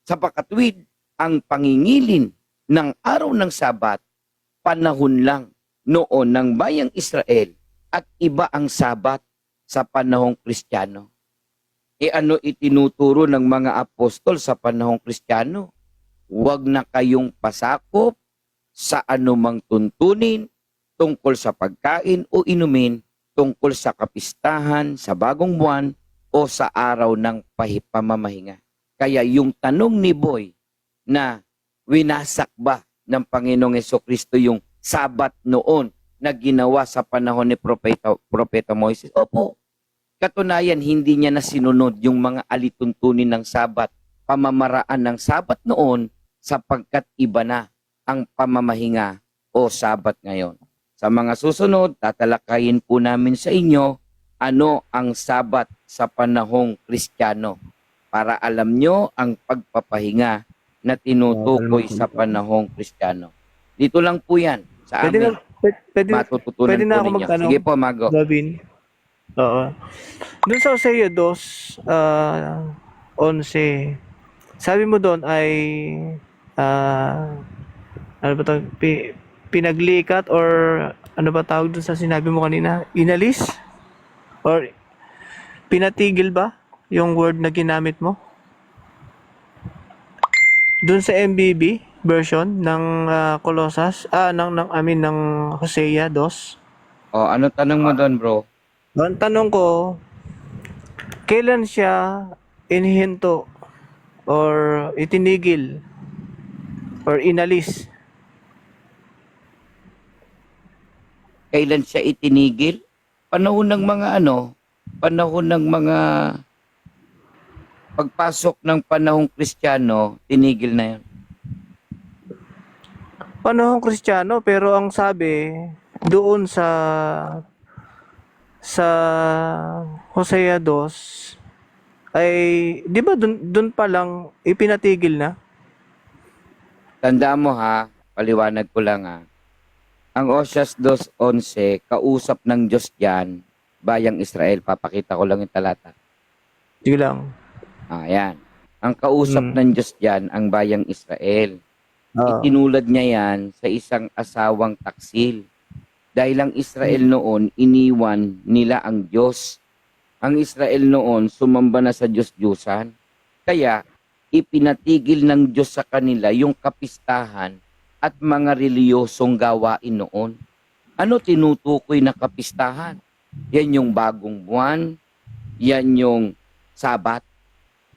Sa pakatwid, ang pangingilin ng araw ng Sabat, panahon lang noon ng bayang Israel at iba ang Sabat sa panahong Kristiyano. Ano itinuturo ng mga apostol sa panahong Kristiyano? Huwag na kayong pasakop sa anumang tuntunin tungkol sa pagkain o inumin, tungkol sa kapistahan, sa bagong buwan, o sa araw ng pamamahinga. Kaya yung tanong ni Boy na winasak ba ng Panginoong Hesukristo yung Sabat noon na ginawa sa panahon ni Propeta Moises? Opo. Katunayan, hindi niya na sinunod yung mga alituntunin ng Sabat, pamamaraan ng Sabat noon sapagkat iba na ang pamamahinga o Sabat ngayon. Sa mga susunod, tatalakayin po namin sa inyo ano ang Sabat sa panahong Kristiyano para alam nyo ang pagpapahinga na tinutukoy sa panahong Kristiyano. Dito lang po yan sa amin. Matututunan pwede na po ako ninyo. magtanong, Sige po, Mago. Robin. Oo. Doon sa Hosea 2, 11, sabi mo doon ay ano ba ito? Pinaglikat or ano ba tawag doon sa sinabi mo kanina? Inalis? Or pinatigil ba yung word na ginamit mo? Doon sa MBB version ng Colossus, ng Hosea 2. O, ano tanong mo doon, bro? Ang tanong ko, kailan siya inihinto or itinigil or inalis? Kailan siya itinigil? panahon ng mga panahon ng mga pagpasok ng panahong Kristiyano, tinigil na yun. Panahong Kristiyano, pero ang sabi doon sa Hosea 2 ay, di ba dun pa lang ipinatigil na? Tandaan mo ha, paliwanag ko lang ha. Ang Oseas 2:11, kausap ng Diyos diyan, bayang Israel. Papakita ko lang yung talata. Sige lang. Ayan. Ang kausap ng Diyos diyan, ang bayang Israel. Ah. Itinulad niya yan sa isang asawang taksil. Dahil ang Israel noon, iniwan nila ang Diyos. Ang Israel noon, sumamba na sa Diyos-Diyusan. Kaya, ipinatigil ng Diyos sa kanila yung kapistahan at mga reliyosong gawain noon. Ano tinutukoy na kapistahan? Yan yung bagong buwan, yan yung Sabat.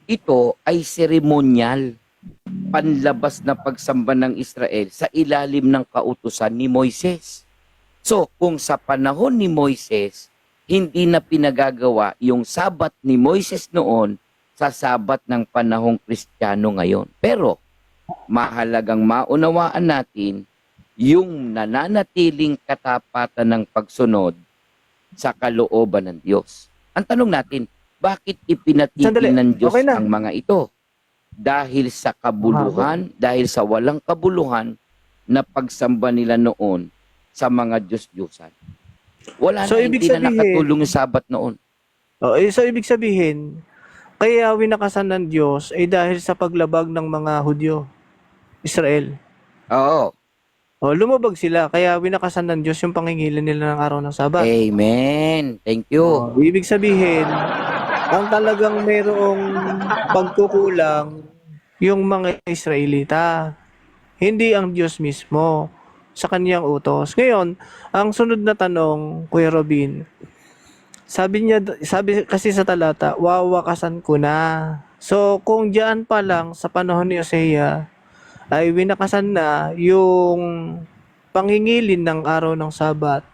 Ito ay seremonyal, panlabas na pagsamba ng Israel sa ilalim ng kautusan ni Moises. So, kung sa panahon ni Moises, hindi na pinagagawa yung Sabat ni Moises noon sa Sabat ng panahong Kristiyano ngayon. Pero, mahalagang maunawaan natin yung nananatiling katapatan ng pagsunod sa kalooban ng Diyos. Ang tanong natin, bakit ipinatigil Sandali. ng Diyos Okay na. ang mga ito? Dahil sa kabuluhan, dahil sa walang kabuluhan na pagsamba nila noon sa mga Diyos-Diyusan. Wala So, na, ibig hindi na sabihin- nakatulong yung Sabat noon. So ibig sabihin, kaya winakasan ng Diyos ay dahil sa paglabag ng mga Hudyo, Israel. Oo. Lumabag sila, kaya winakasan ng Diyos yung pangingilan nila ng araw ng Sabat. Amen. Thank you. Ibig sabihin, ang talagang mayroong pagkukulang yung mga Israelita, hindi ang Diyos mismo sa kaniyang utos. Ngayon, ang sunod na tanong, Kuya Robin, sabi kasi sa talata, wawakasan ko na. So, kung diyan pa lang sa panahon ni Hosea, ay winakasan na yung pangingilin ng araw ng Sabat,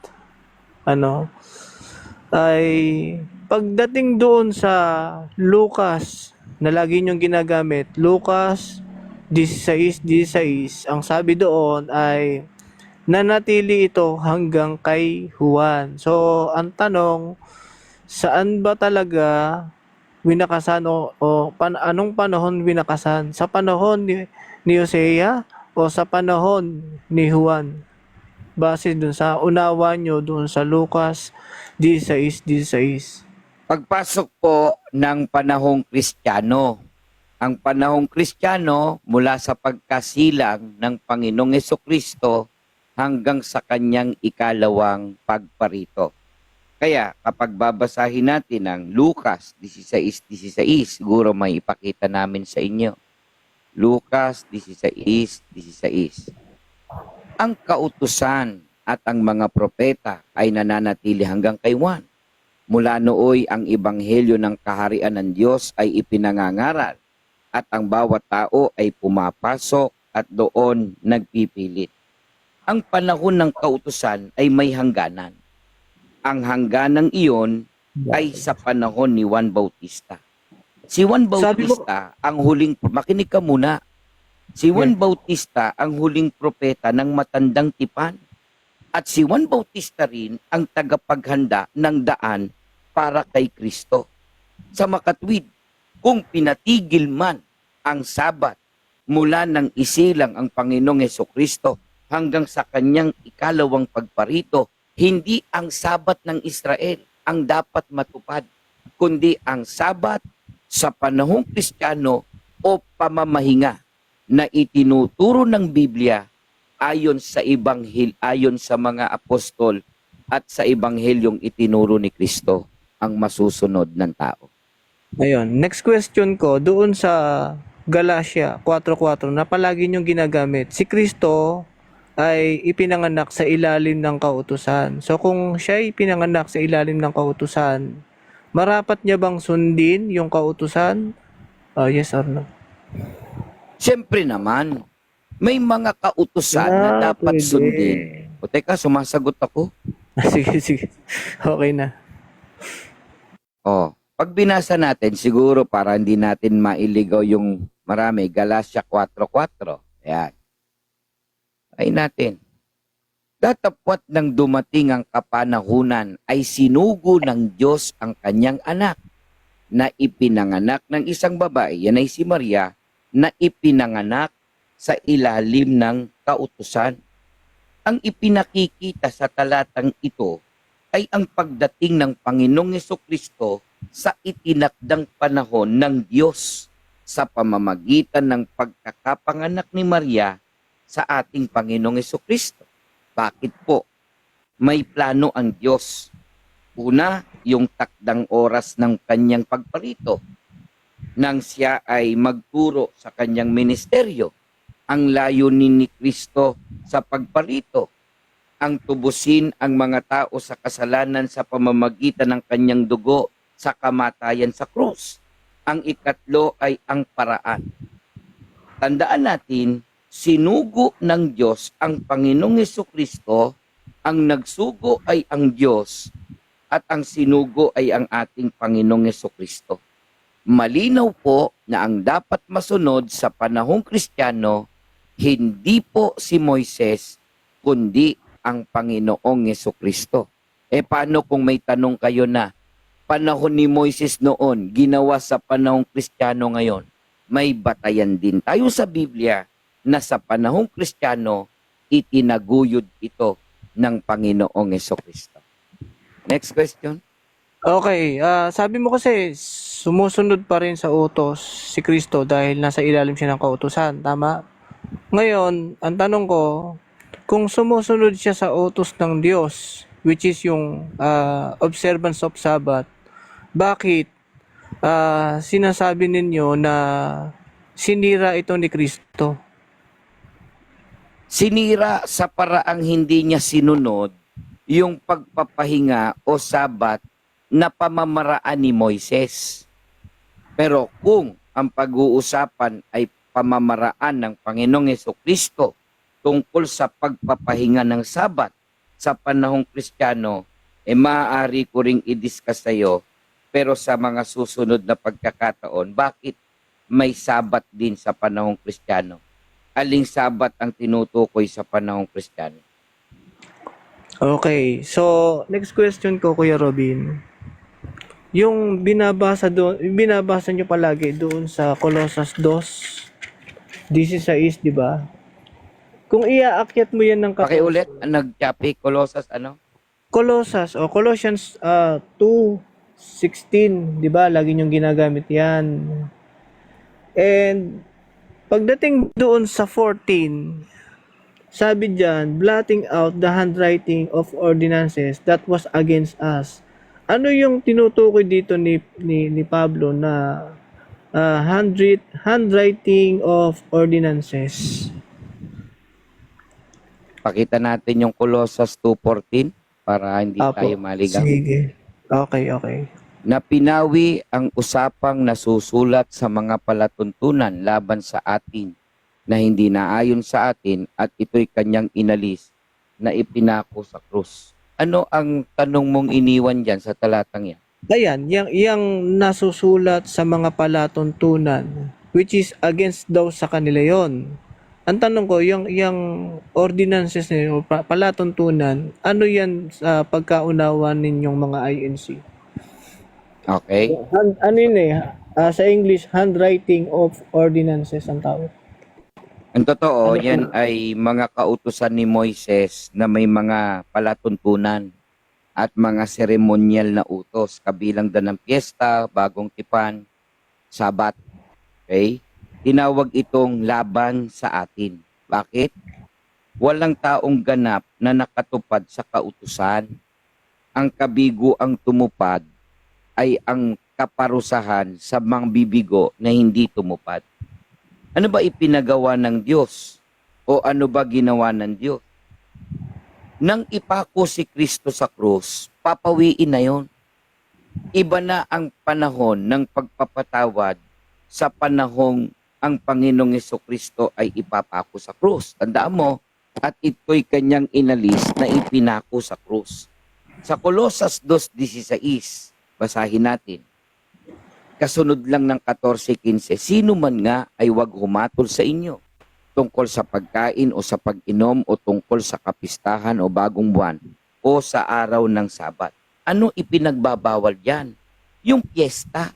ay pagdating doon sa Lucas, na lagi niyong ginagamit, Lucas 16:16, ang sabi doon ay nanatili ito hanggang kay Juan. So, ang tanong, saan ba talaga winakasan anong panahon winakasan? Sa panahon ni Hosea o sa panahon ni Juan? Base dun sa unawa nyo dun sa Lucas 16:16. Pagpasok po ng panahong Kristiyano. Ang panahong Kristiyano mula sa pagkasilang ng Panginoong Hesukristo hanggang sa kanyang ikalawang pagparito. Kaya kapag babasahin natin ang Lucas 16:16, siguro may ipakita namin sa inyo. Lucas 16:16. Ang kautusan at ang mga propeta ay nananatili hanggang kay Juan. Mula nooy ang ebanghelyo ng kaharian ng Diyos ay ipinangangaral at ang bawat tao ay pumapasok at doon nagpipilit. Ang panahon ng kautusan ay may hangganan. Ang hangganan iyon ay sa panahon ni Juan Bautista. Si Juan Bautista ang huling, makinig ka muna. Si Juan Bautista ang huling propeta ng matandang tipan. At si Juan Bautista rin ang tagapaghanda ng daan para kay Kristo. Sa makatwid, kung pinatigil man ang Sabat mula nang isilang ang Panginoong Hesukristo hanggang sa kanyang ikalawang pagparito, hindi ang Sabat ng Israel ang dapat matupad, kundi ang Sabat sa panahong Kristiyano o pamamahinga na itinuturo ng Biblia ayon sa ayon sa mga apostol at sa ebanghelyong itinuro ni Kristo ang masusunod ng tao. Ayun, next question ko doon sa Galatia 4:4 na palagi niyong ginagamit. Si Kristo ay ipinanganak sa ilalim ng kautusan. So kung siya ay pinanganak sa ilalim ng kautusan, marapat niya bang sundin yung kautusan? Yes or no? Siyempre naman, may mga kautusan na dapat pwede. sundin. O teka, sumasagot ako. Sige, sige. Okay na. Oh, pag binasa natin, siguro para hindi natin mailigaw yung marami, Galatia 4:4. Ayan. Ay natin. Datapwat nang dumating ang kapanahunan ay sinugo ng Diyos ang kanyang anak na ipinanganak ng isang babae, yan ay si Maria, na ipinanganak sa ilalim ng kautusan. Ang ipinakikita sa talatang ito ay ang pagdating ng Panginoong Hesukristo sa itinakdang panahon ng Diyos sa pamamagitan ng pagkakapanganak ni Maria sa ating Panginoong Hesukristo. Bakit po? May plano ang Diyos. Una, yung takdang oras ng kanyang pagparito nang siya ay magturo sa kanyang ministeryo. Ang layunin ni Kristo sa pagparito, ang tubusin ang mga tao sa kasalanan sa pamamagitan ng kanyang dugo sa kamatayan sa krus. Ang ikatlo ay ang paraan. Tandaan natin, sinugo ng Diyos ang Panginoong Hesukristo, ang nagsugo ay ang Diyos, at ang sinugo ay ang ating Panginoong Hesukristo. Malinaw po na ang dapat masunod sa panahong Kristiyano, hindi po si Moises, kundi ang Panginoong Hesukristo. Paano kung may tanong kayo na, panahon ni Moises noon, ginawa sa panahong Kristiyano ngayon? May batayan din tayo sa Biblia na sa panahong Kristiyano, itinaguyod ito ng Panginoong Hesukristo. Next question. Okay, sabi mo kasi sumusunod pa rin sa utos si Kristo dahil nasa ilalim siya ng kautusan, tama? Ngayon, ang tanong ko, kung sumusunod siya sa utos ng Diyos, which is yung observance of Sabbath, bakit sinasabi ninyo na sinira ito ni Kristo? Sinira sa paraang hindi niya sinunod yung pagpapahinga o sabat na pamamaraan ni Moises. Pero kung ang pag-uusapan ay pamamaraan ng Panginoong Hesukristo tungkol sa pagpapahinga ng sabat sa panahong Kristiyano, maaari ko ring i-discuss sa iyo, pero sa mga susunod na pagkakataon, bakit may sabat din sa panahong Kristiyano? Aling sabat ang tinutukoy sa panahong Kristiyano? Okay, so next question ko, Kuya Robin. Yung binabasa nyo palagi doon sa Colossus 2:16, di ba? Kung iaakyat mo yan ng Pakiulit, nag-topic, Colossus, ano? Colossus o Colossians 2:16, 'di ba? Lagi niyong ginagamit 'yan. And pagdating doon sa 14, sabi diyan, blotting out the handwriting of ordinances that was against us. Ano yung tinutukoy dito ni Pablo na handwriting of ordinances? Pakita natin yung Colossus 2:14 para hindi tayo maligaw. Sige. Okay. Na pinawi ang usapang nasusulat sa mga palatuntunan laban sa atin na hindi naayon sa atin at ito'y kanyang inalis na ipinako sa krus. Ano ang tanong mong iniwan dyan sa talatang yan? Ayan, yang nasusulat sa mga palatuntunan, which is against daw sa kanila yon. Ang tanong ko, yung ordinances ninyo, palatuntunan, ano yan sa pagkaunawa ninyong mga INC? Okay? Ano yun sa English, handwriting of ordinances ang tawag. Ang totoo, yan ay mga kautusan ni Moises na may mga palatuntunan at mga seremonyal na utos, kabilang din ng piyesta, bagong tipan, sabat. Okay? Tinawag itong laban sa atin. Bakit? Walang taong ganap na nakatupad sa kautusan. Ang kabigo ang tumupad ay ang kaparusahan sa mga bibigo na hindi tumupad. Ano ba ipinagawa ng Diyos? O ano ba ginawa ng Diyos? Nang ipako si Kristo sa krus, papawiin na yon. Iba na ang panahon ng pagpapatawad sa panahong ang Panginoong Hesukristo ay ipapako sa krus. Tandaan mo, at ito'y kanyang inalis na ipinako sa krus. Sa Colosas 2:16, basahin natin. Kasunod lang ng 14:15, sino man nga ay wag humatol sa inyo tungkol sa pagkain o sa pag-inom o tungkol sa kapistahan o bagong buwan o sa araw ng Sabat. Ano ipinagbabawal yan? Yung piyesta,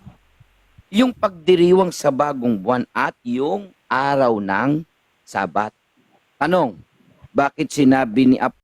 yung pagdiriwang sa bagong buwan at yung araw ng Sabat. Tanong, bakit sinabi ni